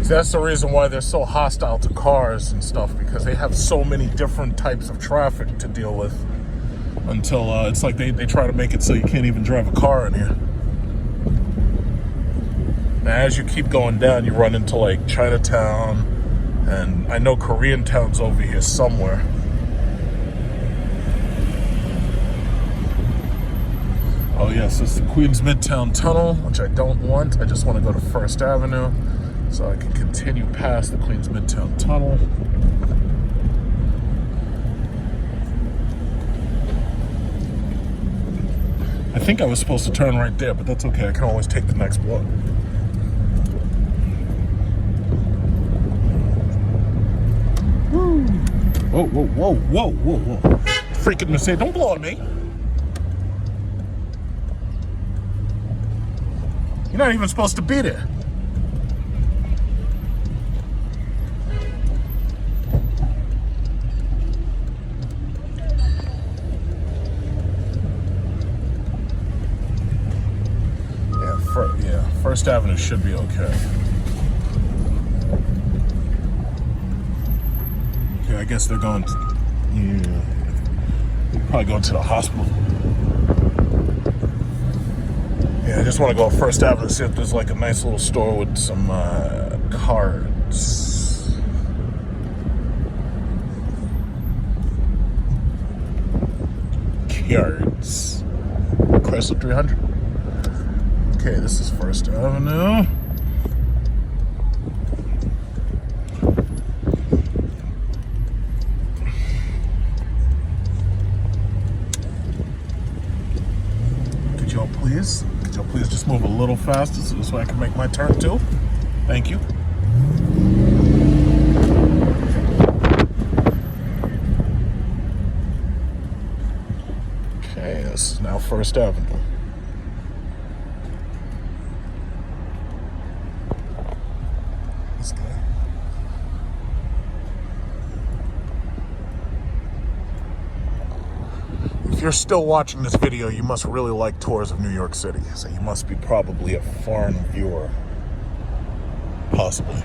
That's the reason why they're so hostile to cars and stuff, because they have so many different types of traffic to deal with until it's like they try to make it so you can't even drive a car in here. Now, as you keep going down, you run into like Chinatown, and I know Koreatown's over here somewhere. Oh yes, it's the Queens Midtown Tunnel, which I don't want. I just want to go to First Avenue, so I can continue past the Queens Midtown Tunnel. I think I was supposed to turn right there, but that's okay. I can always take the next block. Woo! Whoa, whoa, whoa, whoa, whoa, whoa. Freaking Mercedes, don't blow on me. You're not even supposed to be there. First Avenue should be okay. Okay, I guess they're going to, they're probably going to the hospital. Yeah, I just want to go First Avenue, see if there's like a nice little store with some cards. Yards. Chrysler 300. Okay, this is First Avenue. Could y'all please just move a little faster so this way I can make my turn too? Thank you. Okay, this is now First Avenue. This guy. If you're still watching this video, you must really like tours of New York City. So you must be probably a foreign viewer. Possibly.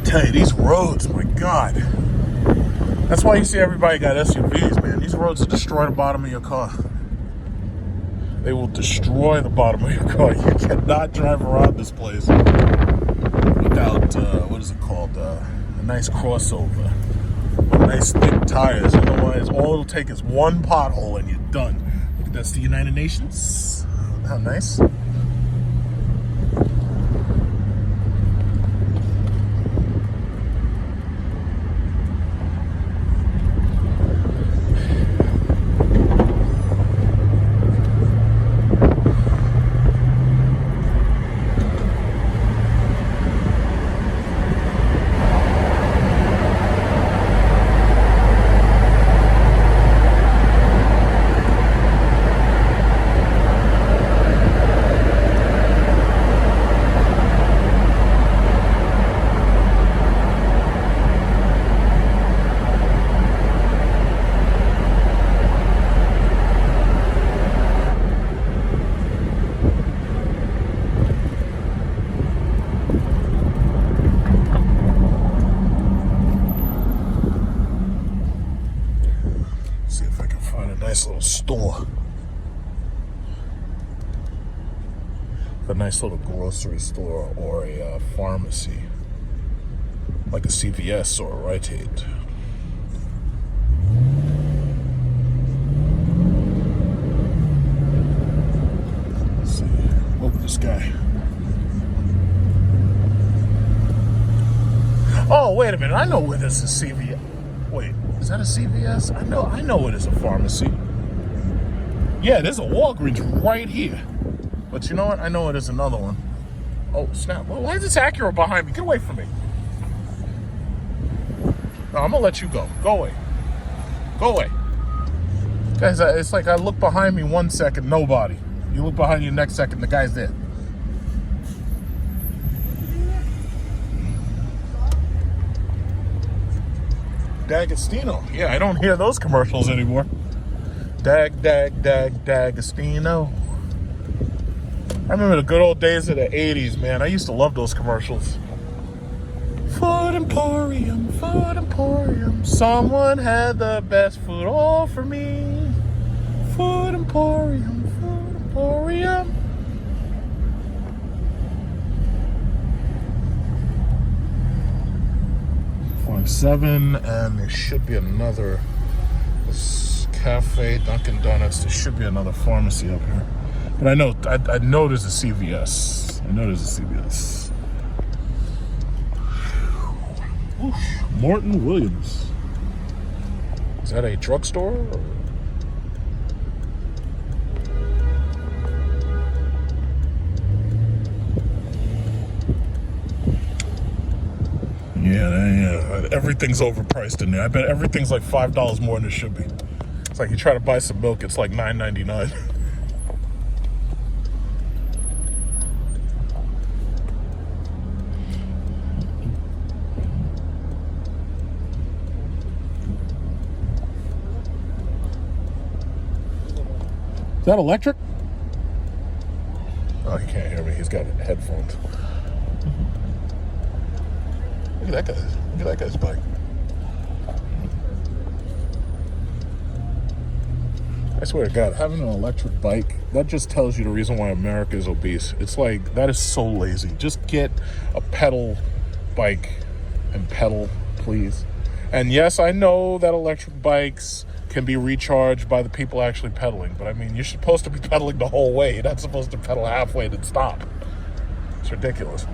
Tell you, these roads, my God. That's why you see everybody got SUVs, man. These roads will destroy the bottom of your car. They will destroy the bottom of your car. You cannot drive around this place without, what is it called? A nice crossover. With nice thick tires. Otherwise, all it'll take is one pothole and you're done. That's the United Nations. How nice. Nice little store. A nice little grocery store or a pharmacy. Like a CVS or a Rite Aid. Let's see. Look at this guy. Oh, wait a minute. I know where this is CVS. Wait, is that a CVS? I know it is a pharmacy. Yeah, there's a Walgreens right here. But you know what? I know it is another one. Oh, snap. Well, why is this Acura behind me? Get away from me. No, I'm going to let you go. Go away. Go away. Guys, it's like I look behind me 1 second, nobody. You look behind you next second, the guy's there. D'Agostino. Yeah, I don't hear those commercials anymore. D'Agostino. I remember the good old days of the 80s, man. I used to love those commercials. Food Emporium, Food Emporium. Someone had the best food all for me. Food Emporium, Food Emporium. .7, and there should be another cafe, Dunkin' Donuts. There should be another pharmacy up here. But I know there's a CVS. I know there's a CVS. Oof. Morton Williams. Is that a drugstore? Or? Yeah, everything's overpriced in there. I bet everything's like $5 more than it should be. It's like you try to buy some milk, it's like $9.99. Is that electric? Oh, he can't hear me. He's got headphones. Look at that guy. Look at that guy's bike. I swear to God, having an electric bike, that just tells you the reason why America is obese. It's like, that is so lazy. Just get a pedal bike and pedal, please. And yes, I know that electric bikes can be recharged by the people actually pedaling, but I mean, you're supposed to be pedaling the whole way. You're not supposed to pedal halfway and then stop. It's ridiculous.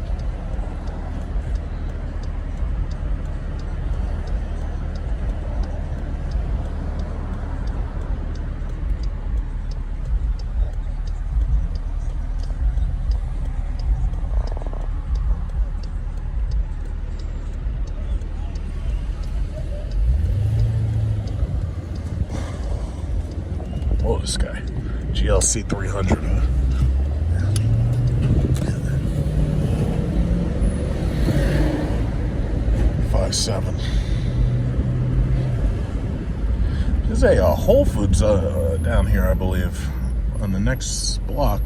Oh, this guy. GLC 300, huh? 5.7. There's a Whole Foods down here, I believe, on the next block.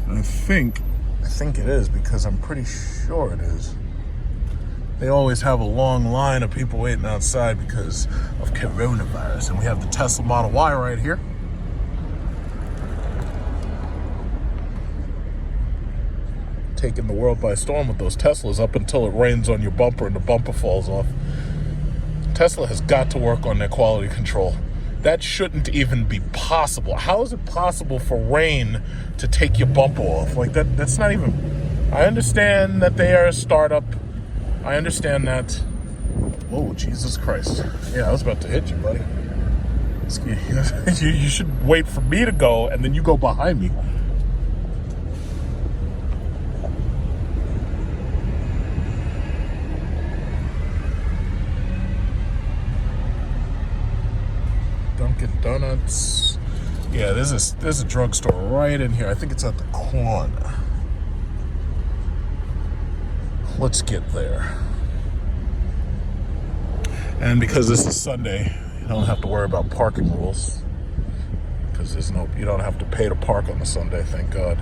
I think it is, because I'm pretty sure it is. They always have a long line of people waiting outside because of coronavirus. And we have the Tesla Model Y right here. Taking the world by storm with those Teslas up until it rains on your bumper and the bumper falls off. Tesla has got to work on their quality control. That shouldn't even be possible. How is it possible for rain to take your bumper off? Like that's not even... I understand that they are a startup. I understand that. Whoa, Jesus Christ. Yeah, I was about to hit you, buddy. You should wait for me to go and then you go behind me. Dunkin' Donuts. Yeah, there's a drugstore right in here. I think it's at the corner. Let's get there. And because this is Sunday, you don't have to worry about parking rules. Because you don't have to pay to park on the Sunday, thank God.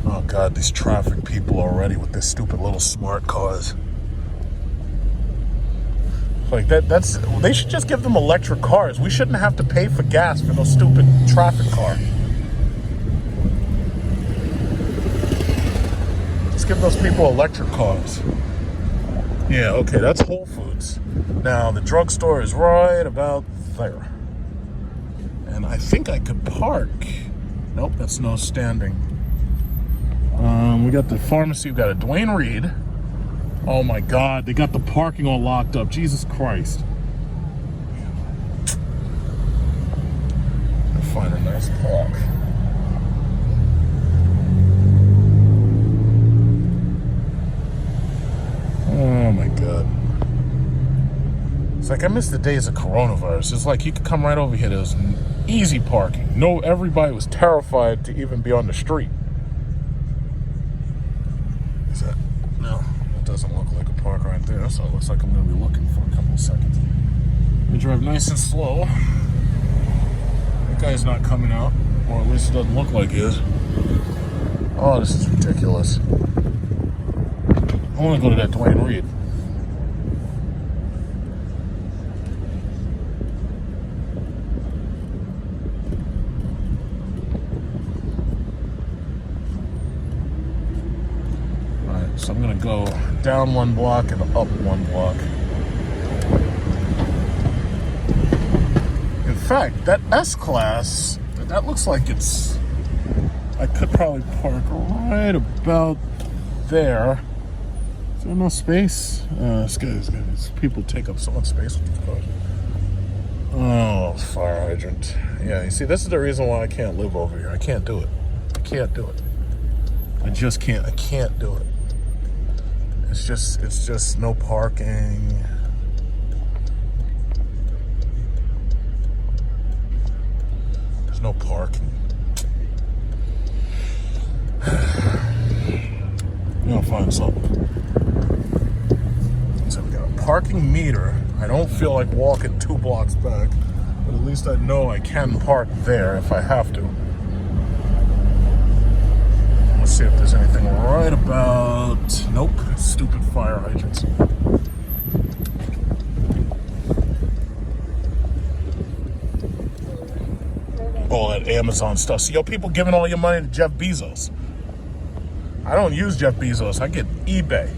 Oh God, these traffic people already with their stupid little smart cars. Like they should just give them electric cars. We shouldn't have to pay for gas for no stupid traffic car. Let's give those people electric cars. Yeah, okay, that's Whole Foods. Now the drugstore is right about there. And I think I could park. Nope, that's no standing. We got the pharmacy. We got a Dwayne Reed. Oh my God, they got the parking all locked up. Jesus Christ. I'll find a nice park. Oh my God. It's like I miss the days of coronavirus. It's like you could come right over here. There was easy parking. No, everybody was terrified to even be on the street. Is that? No. Doesn't look like a park right there, so it looks like I'm going to be looking for a couple of seconds. We drive nice and slow. That guy's not coming out, or at least it doesn't look like he is. Oh, this is ridiculous. I want to go to that Dwayne Reed. So I'm going to go down one block and up one block. In fact, that S-Class, that looks like it's... I could probably park right about there. Is there no space? These people take up so much space with these cars. Oh, fire hydrant. Yeah, you see, this is the reason why I can't live over here. I can't do it. I can't do it. I just can't. I can't do it. It's just no parking. There's no parking. find something. So we got a parking meter. I don't feel like walking 2 blocks back, but at least I know I can park there if I have to. Let's see if there's anything right about... Nope, stupid fire hydrants. All that Amazon stuff. See, yo, people giving all your money to Jeff Bezos. I don't use Jeff Bezos. I get eBay.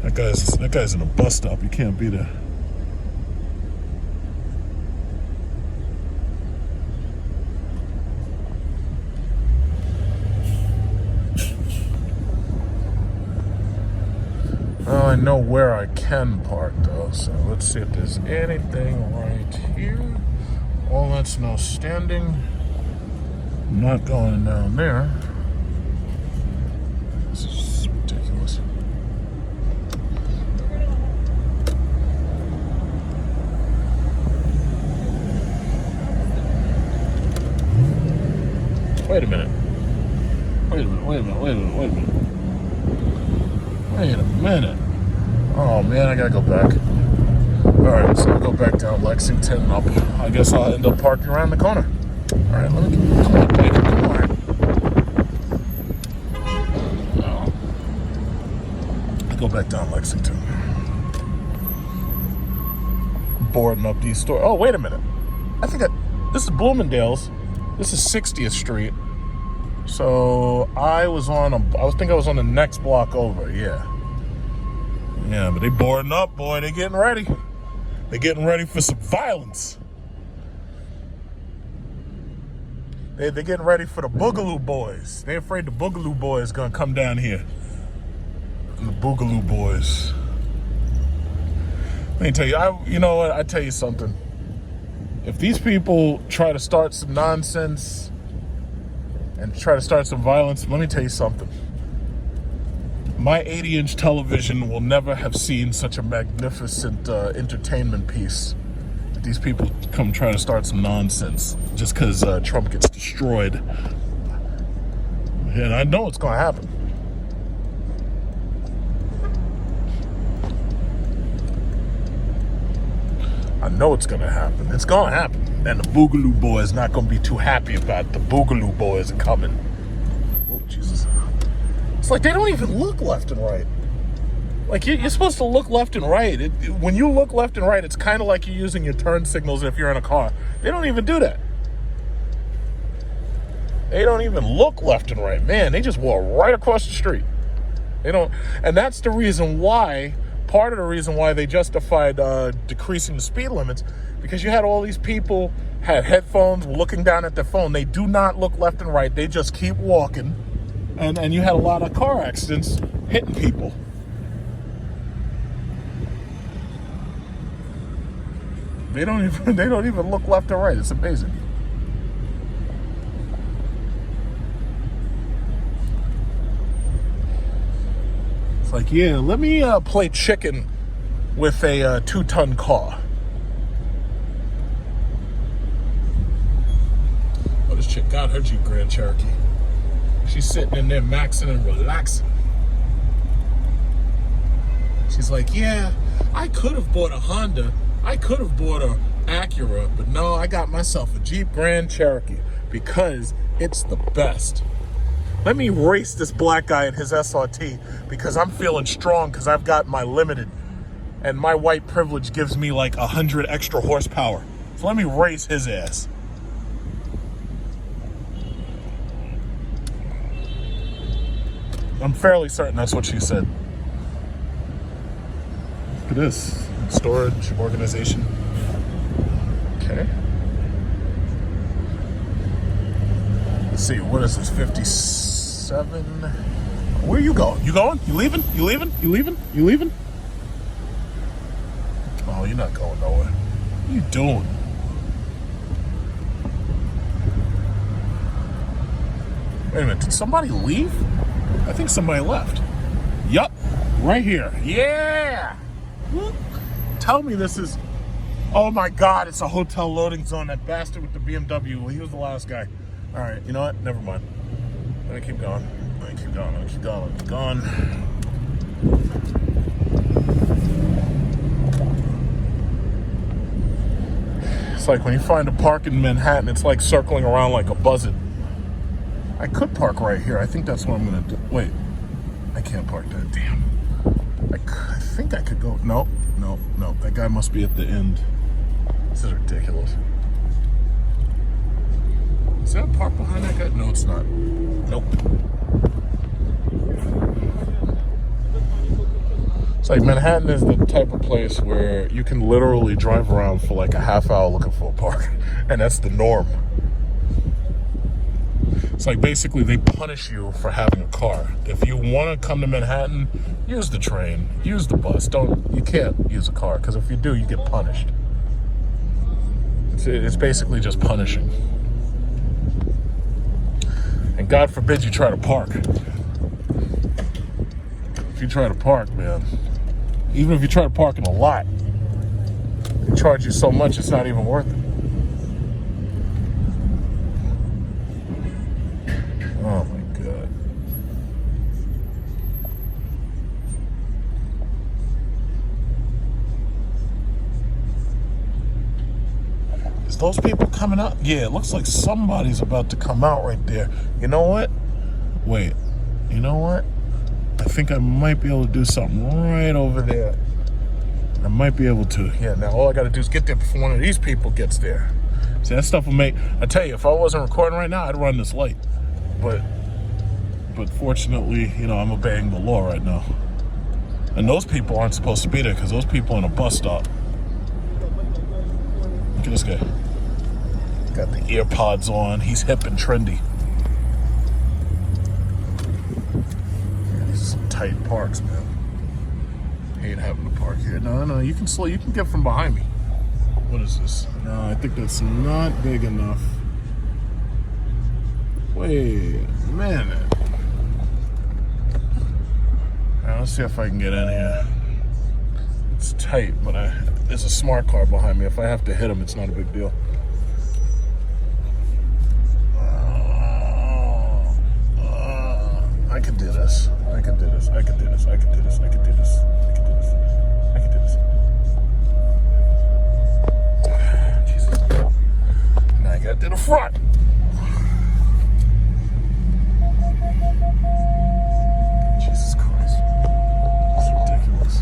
That guy's in a bus stop. You can't be there. Well, I know where I can park though, so let's see if there's anything right here. All that's now standing. I'm not going down there. This is ridiculous. Wait a minute. Wait a minute. Oh man, I gotta go back. Alright, so I'll go back down Lexington. I guess I'll end up parking around the corner. Alright, let me come on, baby, come on. Oh. I'll go back down Lexington. Boarding up these stores. Oh, wait a minute. This is Bloomingdale's. This is 60th Street. So I think I was on the next block over, yeah. Yeah, but they boarding up, boy. They getting ready. They getting ready for some violence. They're getting ready for the Boogaloo Boys. They afraid the Boogaloo Boys gonna come down here. The Boogaloo Boys. Let me tell you, you know what? I tell you something. If these people try to start some nonsense and try to start some violence, let me tell you something. My 80-inch television will never have seen such a magnificent entertainment piece. If these people come try to start some nonsense just because Trump gets destroyed. And I know it's going to happen. I know it's going to happen. It's going to happen. And the Boogaloo Boys not going to be too happy about it. The Boogaloo Boys are coming. Oh, Jesus. It's like they don't even look left and right. Like, you're supposed to look left and right. When you look left and right, it's kind of like you're using your turn signals if you're in a car. They don't even do that. They don't even look left and right. Man, they just walk right across the street. They don't. And that's the reason why, part of the reason why they justified decreasing the speed limits, because you had all these people had headphones looking down at their phone. They do not look left and right. They just keep walking. And you had a lot of car accidents hitting people. They don't even look left or right. It's amazing. It's like, yeah, let me play chicken with a 2-ton car. Oh, this chick got her Jeep Grand Cherokee. She's sitting in there maxing and relaxing. She's like, yeah, I could have bought a Honda. I could have bought a Acura, but no, I got myself a Jeep Grand Cherokee because it's the best. Let me race this black guy in his SRT because I'm feeling strong because I've got my limited and my white privilege gives me like 100 extra horsepower. So let me race his ass. I'm fairly certain that's what she said. Look at this. Storage, organization. Okay. Let's see, what is this, 57? Where you going? You going? You leaving? You leaving? You leaving? You leaving? Oh, you're not going nowhere. What are you doing? Wait a minute, did somebody leave? I think somebody left. Yup, right here. Yeah! Tell me this is... Oh my God, it's a hotel loading zone. That bastard with the BMW. Well, he was the last guy. All right, you know what? Never mind. Let me keep going. Let me keep going. Let me keep going. Let me keep going. It's like when you find a park in Manhattan, it's like circling around like a buzzard. I could park right here. I think that's what I'm going to do. Wait, I can't park there. Damn. I think I could go. No. That guy must be at the end. This is ridiculous. Is that a park behind that guy? No, it's not. Nope. It's like Manhattan is the type of place where you can literally drive around for like a half hour looking for a park. And that's the norm. It's like basically they punish you for having a car. If you want to come to Manhattan, use the train, use the bus. You can't use a car, because if you do, you get punished. It's basically just punishing. And God forbid you try to park. If you try to park, man, even if you try to park in a lot, they charge you so much it's not even worth it. Oh my God. Is those people coming out? Yeah, it looks like somebody's about to come out right there. You know what? Wait. You know what? I think I might be able to do something right over there. I might be able to. Yeah, now all I got to do is get there before one of these people gets there. See, that stuff will make... I tell you, if I wasn't recording right now, I'd run this light. But fortunately, you know, I'm obeying the law right now. And those people aren't supposed to be there, because those people are in a bus stop. Look at this guy. Got the ear pods on. He's hip and trendy. Yeah, these are some tight parks, man. Hate having to park here. No, you can get from behind me. What is this? No, I think that's not big enough. Wait a minute. Alright, let's see if I can get in here. It's tight, but there's a smart car behind me. If I have to hit him, it's not a big deal. I can do this. I can do this. I can do this. I can do this. I can do this. I can do this. I can do this. Jesus. Now I got to the front. Jesus Christ. It's ridiculous.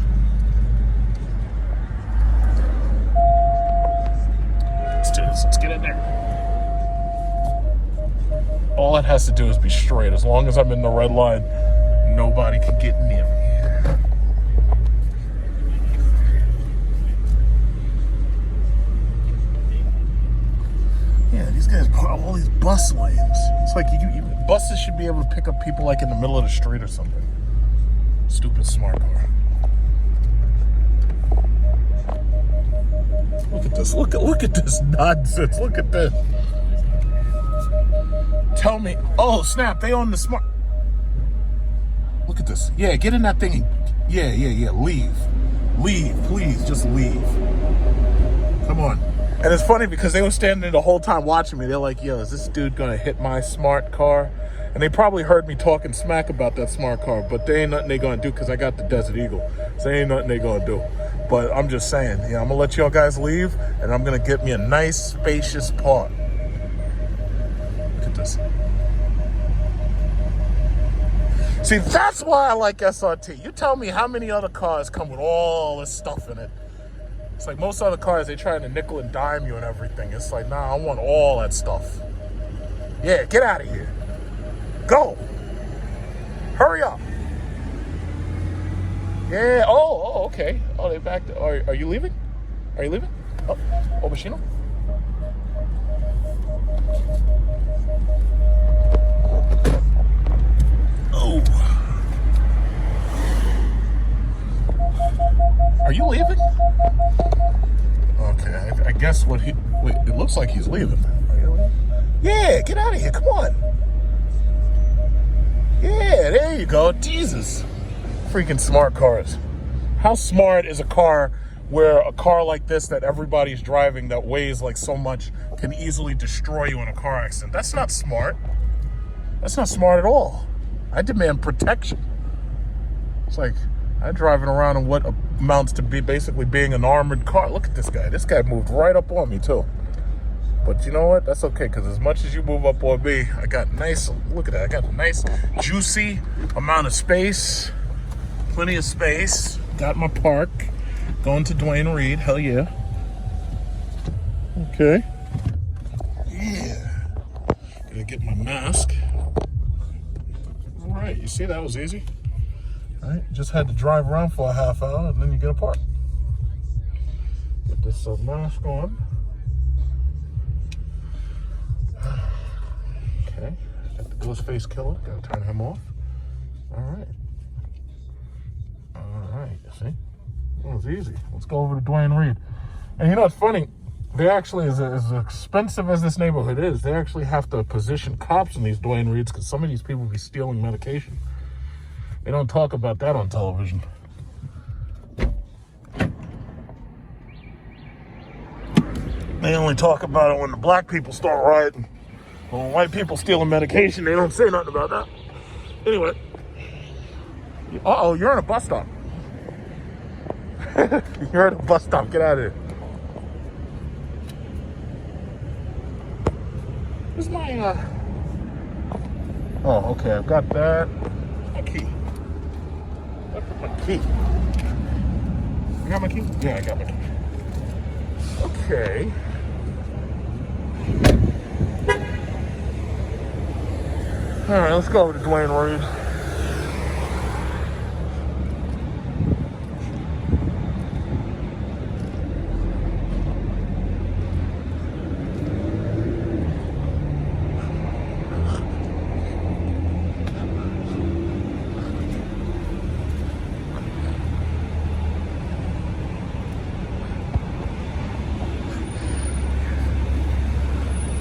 Let's do this. Let's get in there. All it has to do is be straight. As long as I'm in the red line, nobody can get near me. Yeah, these guys put all these bus lanes. It's like buses should be able to pick up people like in the middle of the street or something. Stupid smart car. Look at this. Look at this nonsense. Look at this. Tell me. Oh, snap. They own the smart. Look at this. Yeah, get in that thing. Yeah. Leave. Leave. Please, just leave. Come on. And it's funny because they were standing there the whole time watching me. They're like, yo, is this dude going to hit my smart car? And they probably heard me talking smack about that smart car, but there ain't nothing they going to do because I got the Desert Eagle. So there ain't nothing they going to do. But I'm just saying, I'm going to let y'all guys leave, and I'm going to get me a nice, spacious park. Look at this. See, that's why I like SRT. You tell me how many other cars come with all this stuff in it. It's like most other cars, they try to nickel and dime you and everything. It's like, nah, I want all that stuff. Yeah, get out of here. Go. Hurry up. Yeah, oh, okay. Oh, they backed. Are you leaving? Are you leaving? Oh, Machino? Oh. Are you leaving? Okay, I guess wait, it looks like he's leaving. Yeah, get out of here, come on. Yeah, there you go, Jesus. Freaking smart cars. How smart is a car where a car like this that everybody's driving that weighs like so much can easily destroy you in a car accident. That's not smart. That's not smart at all. I demand protection. It's like I'm driving around in what amounts to be basically being an armored car. Look at this guy. This guy moved right up on me too. But you know what? That's okay, because as much as you move up on me, I got nice, look at that. I got a nice, juicy amount of space. Plenty of space. Got my park. Going to Dwayne Reed. Hell yeah. Okay. Yeah. Gotta get my mask. All right. You see, that was easy. All right. Just had to drive around for a half hour, and then you get a park. Get this mask on. Okay. Got the Ghostface Killer. Gotta turn him off. All right. All right. See? That was easy. Let's go over to Dwayne Reed. And you know what's funny? They actually, as expensive as this neighborhood is, they actually have to position cops in these Dwayne Reeds because some of these people be stealing medication. They don't talk about that on television. They only talk about it when the black people start rioting. When white people stealing medication, they don't say nothing about that. Anyway. Uh-oh, you're on a bus stop. You're at a bus stop. Get out of here. Where's my, Oh, okay. I've got that. My key. I put my key. You got my key? Yeah, I got my key. Okay. All right, let's go over to Dwayne Reed.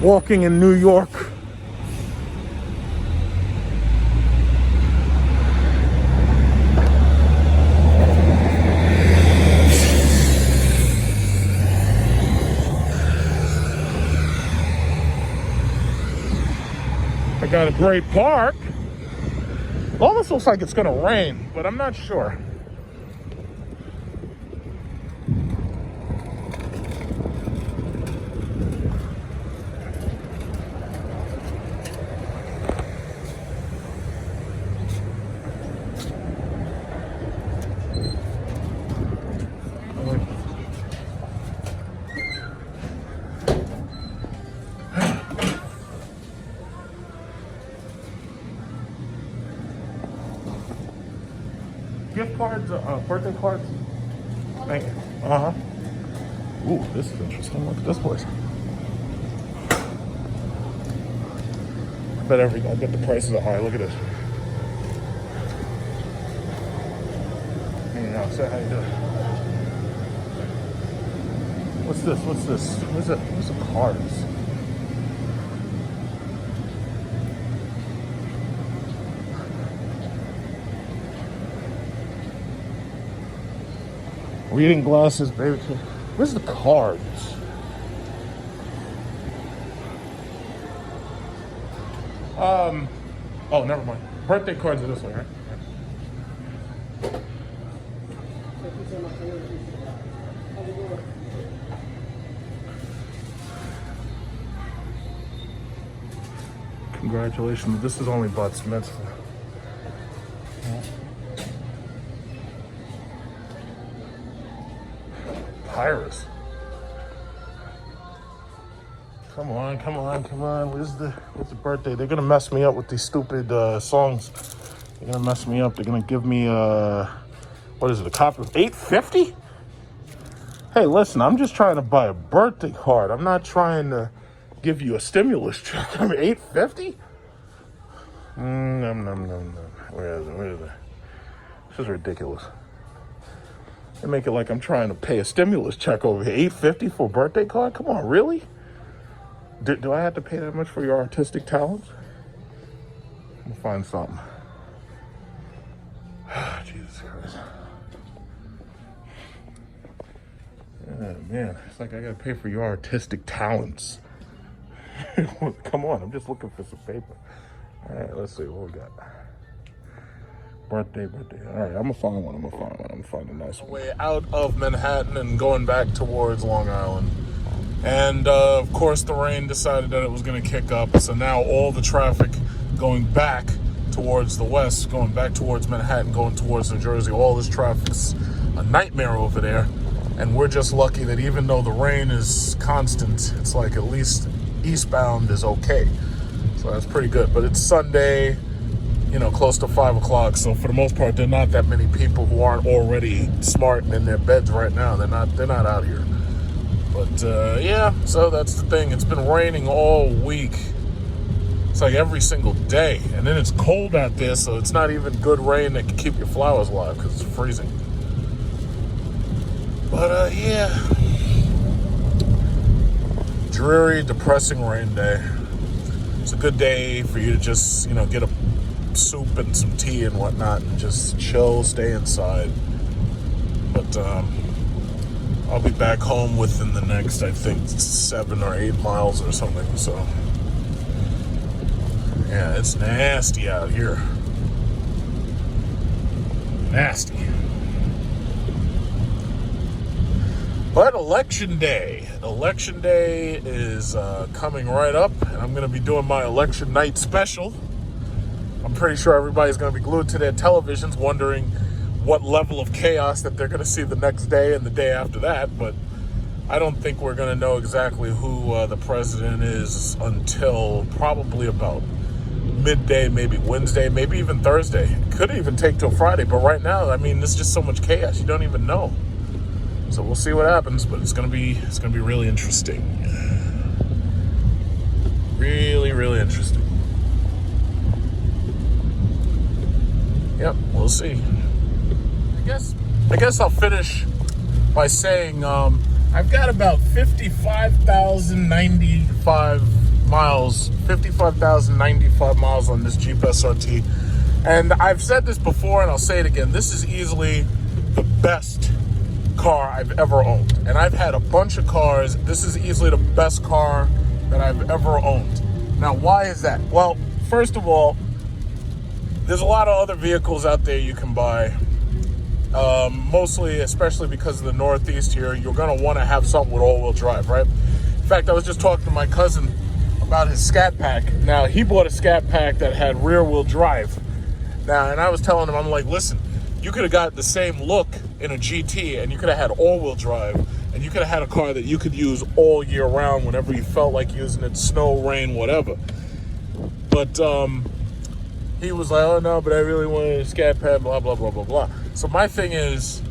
Walking in New York. I got a great park. Almost looks like it's gonna rain, but I'm not sure. Gift cards, birthday cards. Thank you. Uh-huh. Ooh, this is interesting. Look at this place. I bet the prices are high. Look at this. Hey, now, say how you doing. What's this? What's this? Where's the cards? Reading glasses, baby. Where's the cards? Oh, never mind. Birthday cards are this way, right? Congratulations. This is only Butts Mitzvah. Pirates. Come on. Where's the birthday? They're gonna mess me up with these stupid songs. They're gonna mess me up. They're gonna give me what is it? A copy of $8.50? Hey, listen, I'm just trying to buy a birthday card. I'm not trying to give you a stimulus check. I mean, $8.50? No. Where is it? This is ridiculous. They make it like I'm trying to pay a stimulus check over here. $8.50 for a birthday card? Come on, really? Do I have to pay that much for your artistic talents? We'll find something. Jesus Christ. Oh, man, it's like I gotta pay for your artistic talents. Come on, I'm just looking for some paper. All right, let's see what we got. Birthday. All right, I'm gonna find one. I'm gonna find a nice one. Way out of Manhattan and going back towards Long Island. And of course, the rain decided that it was gonna kick up. So now all the traffic going back towards the west, going back towards Manhattan, going towards New Jersey, all this traffic's a nightmare over there. And we're just lucky that even though the rain is constant, it's like at least eastbound is okay. So that's pretty good. But it's Sunday, you know, close to 5 o'clock. So for the most part, there are not that many people who aren't already smart and in their beds right now. They're not out here. But yeah, so that's the thing. It's been raining all week. It's like every single day. And then it's cold out there, so it's not even good rain that can keep your flowers alive because it's freezing. But yeah, dreary, depressing rain day. It's a good day for you to just, you know, get a soup and some tea and whatnot and just chill, stay inside. But I'll be back home within the next, I think, 7 or 8 miles or something. So yeah, it's nasty out here. Nasty. But election day is coming right up, and I'm going to be doing my election night special. I'm pretty sure everybody's going to be glued to their televisions wondering what level of chaos that they're going to see the next day and the day after that. But I don't think we're going to know exactly who the president is until probably about midday, maybe Wednesday, maybe even Thursday. It could even take till Friday. But right now, I mean, there's just so much chaos. You don't even know. So we'll see what happens, but it's gonna be really interesting. Really, really interesting. Yep, we'll see. I guess I'll finish by saying I've got about 55,095 miles on this Jeep SRT. And I've said this before and I'll say it again. This is easily the best car I've ever owned, and I've had a bunch of cars. This is easily the best car that I've ever owned. Now, why is that? Well, first of all, there's a lot of other vehicles out there you can buy. Mostly, especially because of the Northeast here, you're going to want to have something with all-wheel drive, right? In fact, I was just talking to my cousin about his Scat Pack. Now, he bought a Scat Pack that had rear-wheel drive. Now, and I was telling him, I'm like, listen, you could have got the same look in a GT, and you could have had all-wheel drive, and you could have had a car that you could use all year round whenever you felt like using it, snow, rain, whatever. But he was like, oh no, but I really wanted a Scat Pack, blah, blah, blah, blah, blah. So my thing is,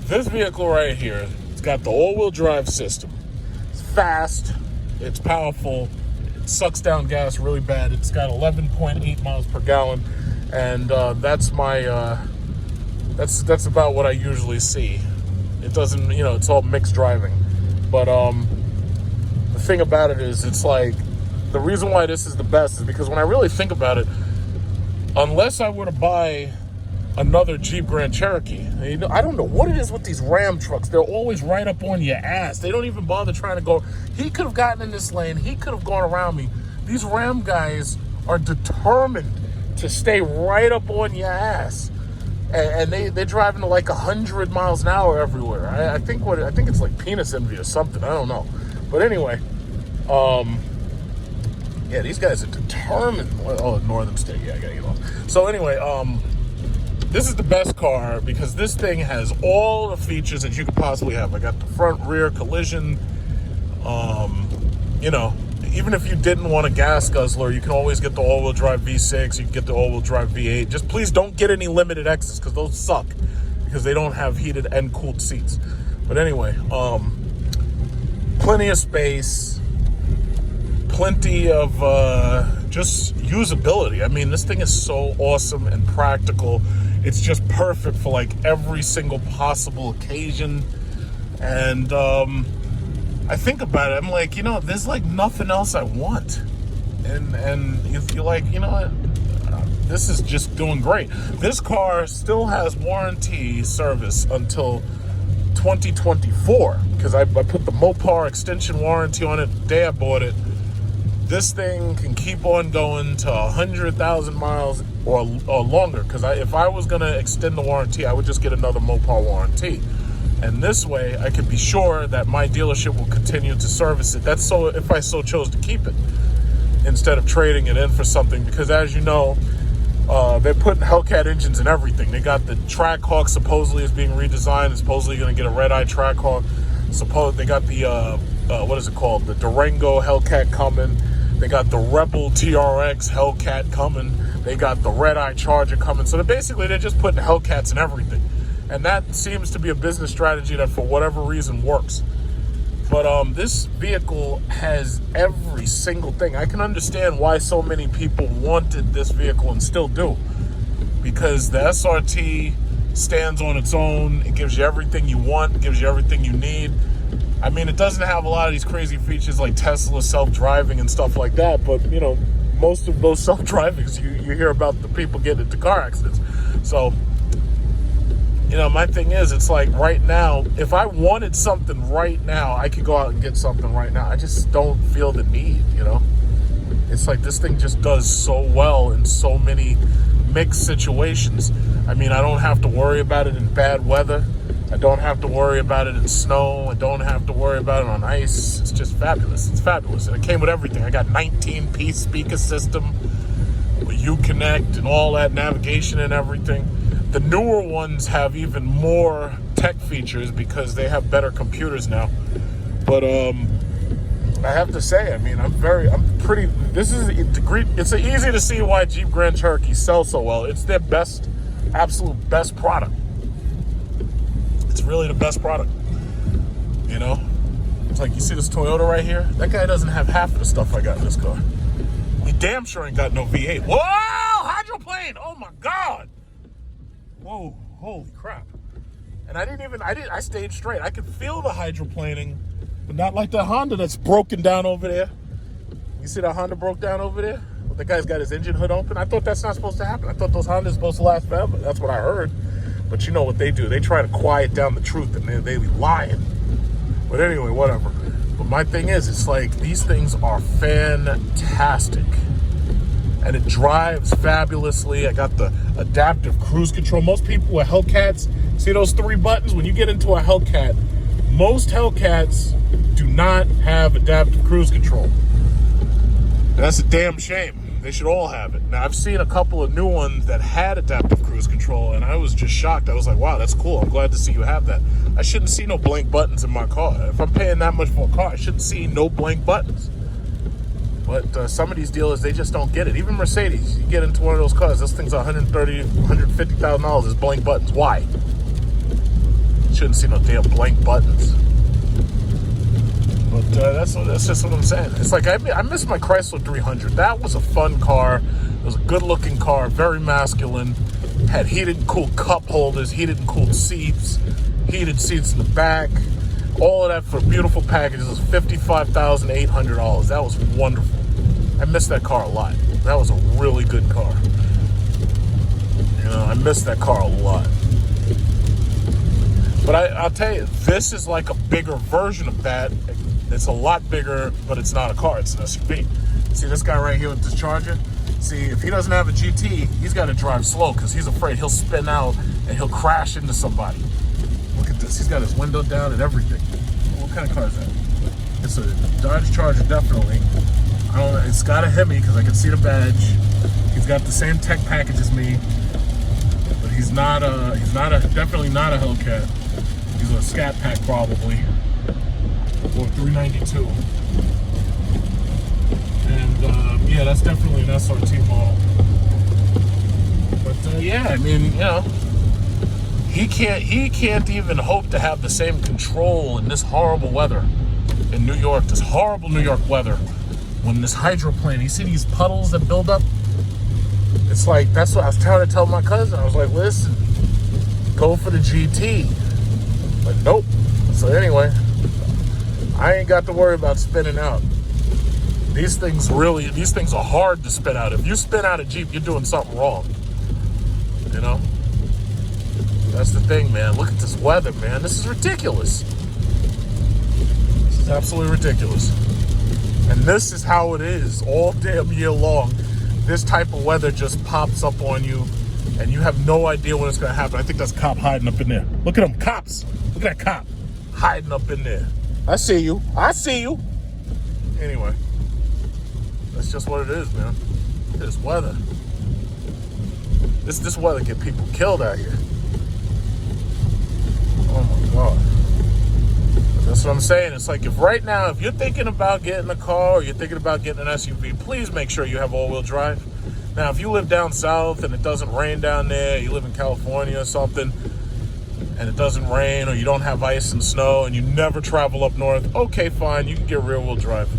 this vehicle right here, it's got the all-wheel drive system. It's fast, it's powerful, it sucks down gas really bad. It's got 11.8 miles per gallon, and that's my... That's about what I usually see. It doesn't, you know, it's all mixed driving. But the thing about it is, it's like, the reason why this is the best is because when I really think about it, unless I were to buy another Jeep Grand Cherokee, you know, I don't know what it is with these Ram trucks. They're always right up on your ass. They don't even bother trying to go. He could have gotten in this lane. He could have gone around me. These Ram guys are determined to stay right up on your ass. And they're driving to like 100 miles an hour everywhere. I think it's like penis envy or something. I don't know. But anyway, yeah, these guys are determined. Oh, Northern State. Yeah, I gotta get off. So anyway, this is the best car because this thing has all the features that you could possibly have. I got the front rear collision. You know, even if you didn't want a gas guzzler, you can always get the all-wheel drive V6. You can get the all-wheel drive V8. Just please don't get any limited X's because those suck because they don't have heated and cooled seats. But anyway, plenty of space, plenty of just usability. I mean, this thing is so awesome and practical. It's just perfect for like every single possible occasion. And I think about it, I'm like, you know, there's like nothing else I want. And you're like, you know what? This is just doing great. This car still has warranty service until 2024 because I put the Mopar extension warranty on it the day I bought it. This thing can keep on going to 100,000 miles or longer. Because if I was going to extend the warranty, I would just get another Mopar warranty. And this way, I can be sure that my dealership will continue to service it. That's so if I so chose to keep it, instead of trading it in for something. Because as you know, they're putting Hellcat engines in everything. They got the Trackhawk supposedly is being redesigned. It's supposedly going to get a red-eye Trackhawk. They got the, what is it called? The Durango Hellcat coming. They got the Rebel TRX Hellcat coming. They got the red-eye Charger coming. So they're just putting Hellcats in everything. And that seems to be a business strategy that for whatever reason works. But this vehicle has every single thing. I can understand why so many people wanted this vehicle and still do. Because the SRT stands on its own. It gives you everything you want. It gives you everything you need. I mean, it doesn't have a lot of these crazy features like Tesla self-driving and stuff like that. But, you know, most of those self-drivings, you hear about the people getting into car accidents. So, you know, my thing is, it's like right now, if I wanted something right now, I could go out and get something right now. I just don't feel the need, you know? It's like this thing just does so well in so many mixed situations. I mean, I don't have to worry about it in bad weather. I don't have to worry about it in snow. I don't have to worry about it on ice. It's just fabulous. It's fabulous. And it came with everything. I got 19-piece speaker system, Uconnect and all that navigation and everything. The newer ones have even more tech features because they have better computers now. But I have to say, I mean, it's easy to see why Jeep Grand Cherokee sells so well. It's their absolute best product. It's really the best product, you know? It's like, you see this Toyota right here? That guy doesn't have half of the stuff I got in this car. He damn sure ain't got no V8. Whoa! Hydroplane! Oh my God! Whoa, holy crap. And I stayed straight. I could feel the hydroplaning, but not like the Honda that's broken down over there. You see that Honda broke down over there? Well, the guy's got his engine hood open. I thought that's not supposed to happen. I thought those Hondas are supposed to last forever. That's what I heard. But you know what they do. They try to quiet down the truth, and they be lying. But anyway, whatever. But my thing is, it's like, these things are fantastic. And it drives fabulously. I got the adaptive cruise control. Most people with Hellcats, see those 3 buttons? When you get into a Hellcat, most Hellcats do not have adaptive cruise control. And that's a damn shame. They should all have it. Now, I've seen a couple of new ones that had adaptive cruise control, and I was just shocked. I was like, wow, that's cool. I'm glad to see you have that. I shouldn't see no blank buttons in my car. If I'm paying that much for a car, I shouldn't see no blank buttons. But some of these dealers, they just don't get it. Even Mercedes, you get into one of those cars, this thing's $130,000, $150,000. It's blank buttons. Why? Shouldn't see no damn blank buttons. But that's just what I'm saying. It's like, I miss my Chrysler 300. That was a fun car. It was a good-looking car, very masculine. Had heated and cooled cup holders, heated and cooled seats, heated seats in the back. All of that for beautiful packages was $55,800. That was wonderful. I miss that car a lot. That was a really good car. You know, I miss that car a lot. But I'll tell you, this is like a bigger version of that. It's a lot bigger, but it's not a car. It's an SUV. See this guy right here with this Charger? See, if he doesn't have a GT, he's got to drive slow because he's afraid he'll spin out and he'll crash into somebody. Look at this. He's got his window down and everything. What kind of car is that? It's a Dodge Charger, definitely. I don't know. It's got a Hemi because I can see the badge. He's got the same tech package as me, but he's definitely not a Hellcat. He's a Scat Pack probably, or 392. And yeah, that's definitely an SRT model. But yeah, I mean, you know, he can't even hope to have the same control in this horrible weather in New York. This horrible New York weather. When this hydroplane, you see these puddles that build up? It's like, that's what I was trying to tell my cousin. I was like, listen, go for the GT. But nope. So anyway, I ain't got to worry about spinning out. These things are hard to spin out. If you spin out a Jeep, you're doing something wrong. You know? That's the thing, man. Look at this weather, man. This is ridiculous. This is absolutely ridiculous. And this is how it is all damn year long. This type of weather just pops up on you, and you have no idea when it's going to happen. I think that's a cop hiding up in there. Look at them cops. Look at that cop hiding up in there. I see you. I see you. Anyway, that's just what it is, man. Look at this weather. This weather get people killed out here. Oh my God. That's what I'm saying. It's like, if right now, if you're thinking about getting a car or you're thinking about getting an SUV, please make sure you have all-wheel drive. Now, if you live down south and it doesn't rain down there, you live in California or something, and it doesn't rain, or you don't have ice and snow, and you never travel up north, okay, fine, you can get rear-wheel drive.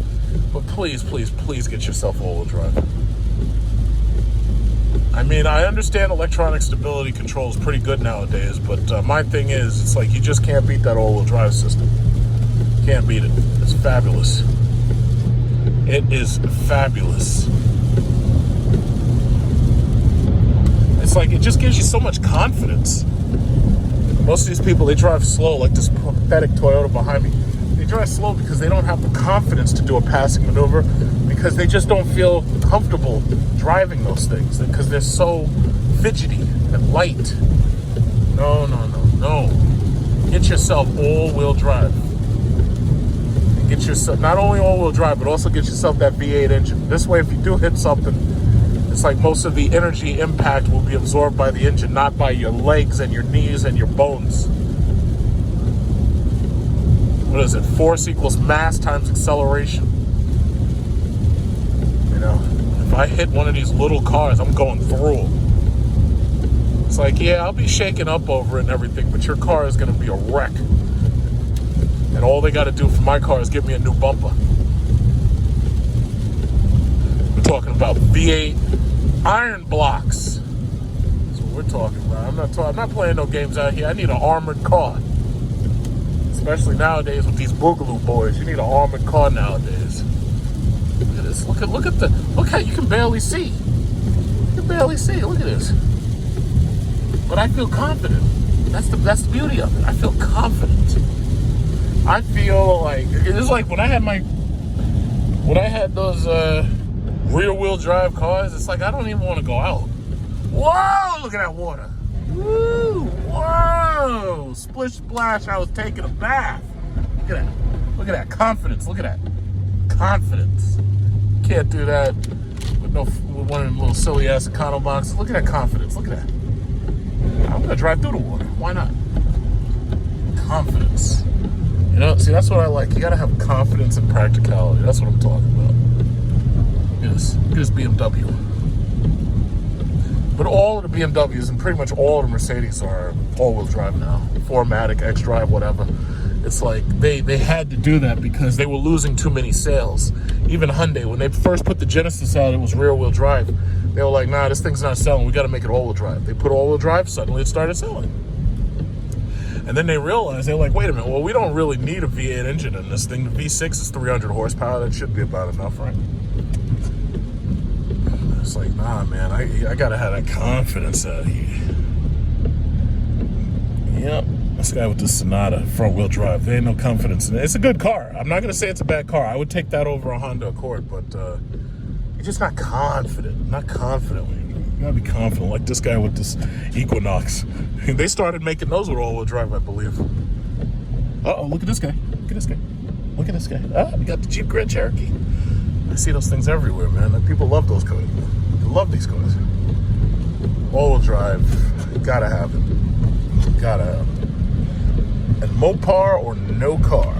But please, please, please get yourself all-wheel drive. I mean, I understand electronic stability control is pretty good nowadays, but my thing is, it's like, you just can't beat that all-wheel drive system. Can't beat it. It's fabulous. It is fabulous. It's like, it just gives you so much confidence. Most of these people, they drive slow, like this pathetic Toyota behind me. They drive slow because they don't have the confidence to do a passing maneuver, because they just don't feel comfortable driving those things, because they're so fidgety and light. No, no, no, no. Get yourself all-wheel drive. And get yourself, not only all-wheel drive, but also get yourself that V8 engine. This way, if you do hit something, it's like most of the energy impact will be absorbed by the engine, not by your legs and your knees and your bones. What is it? Force equals mass times acceleration. You know, if I hit one of these little cars, I'm going through them. It's like, yeah, I'll be shaken up over it and everything, but your car is going to be a wreck. And all they got to do for my car is give me a new bumper. We're talking about V8 iron blocks. That's what we're talking about. I'm not playing no games out here. I need an armored car. Especially nowadays with these boogaloo boys. You need an armored car nowadays. Look at this. Look how you can barely see. You can barely see. Look at this. But I feel confident. That's the beauty of it. I feel confident. I feel like, it's like when I had those rear wheel drive cars, it's like I don't even want to go out. Whoa, look at that water. Woo, whoa, splish splash, I was taking a bath. Look at that. Look at that confidence. Look at that. Confidence. Can't do that with one of them little silly ass econo boxes. Look at that confidence. Look at that. I'm gonna drive through the water. Why not? Confidence. You know, see, that's what I like. You gotta have confidence and practicality. That's what I'm talking about. Look at this BMW. But all of the BMWs and pretty much all of the Mercedes are all-wheel drive now. 4MATIC, X-Drive, whatever. It's like they had to do that because they were losing too many sales. Even Hyundai, when they first put the Genesis out, it was rear-wheel drive. They were like, nah, this thing's not selling. We got to make it all-wheel drive. They put all-wheel drive, suddenly it started selling. And then they realized, they're like, wait a minute, well, we don't really need a V8 engine in this thing. The V6 is 300 horsepower. That should be about enough, right? It's like, nah, man, I gotta have that confidence out here. Yep, this guy with the Sonata front-wheel drive, there ain't no confidence in it. It's a good car. I'm not gonna say it's a bad car. I would take that over a Honda Accord, but you're just not confident. Not confident. You gotta be confident, like this guy with this Equinox. They started making those with all-wheel drive, I believe. Uh-oh, look at this guy. Look at this guy. Look at this guy. Ah, we got the Jeep Grand Cherokee. I see those things everywhere, man. People love those cars. They love these cars. All-wheel drive, gotta have it. Gotta have it. And Mopar or no car.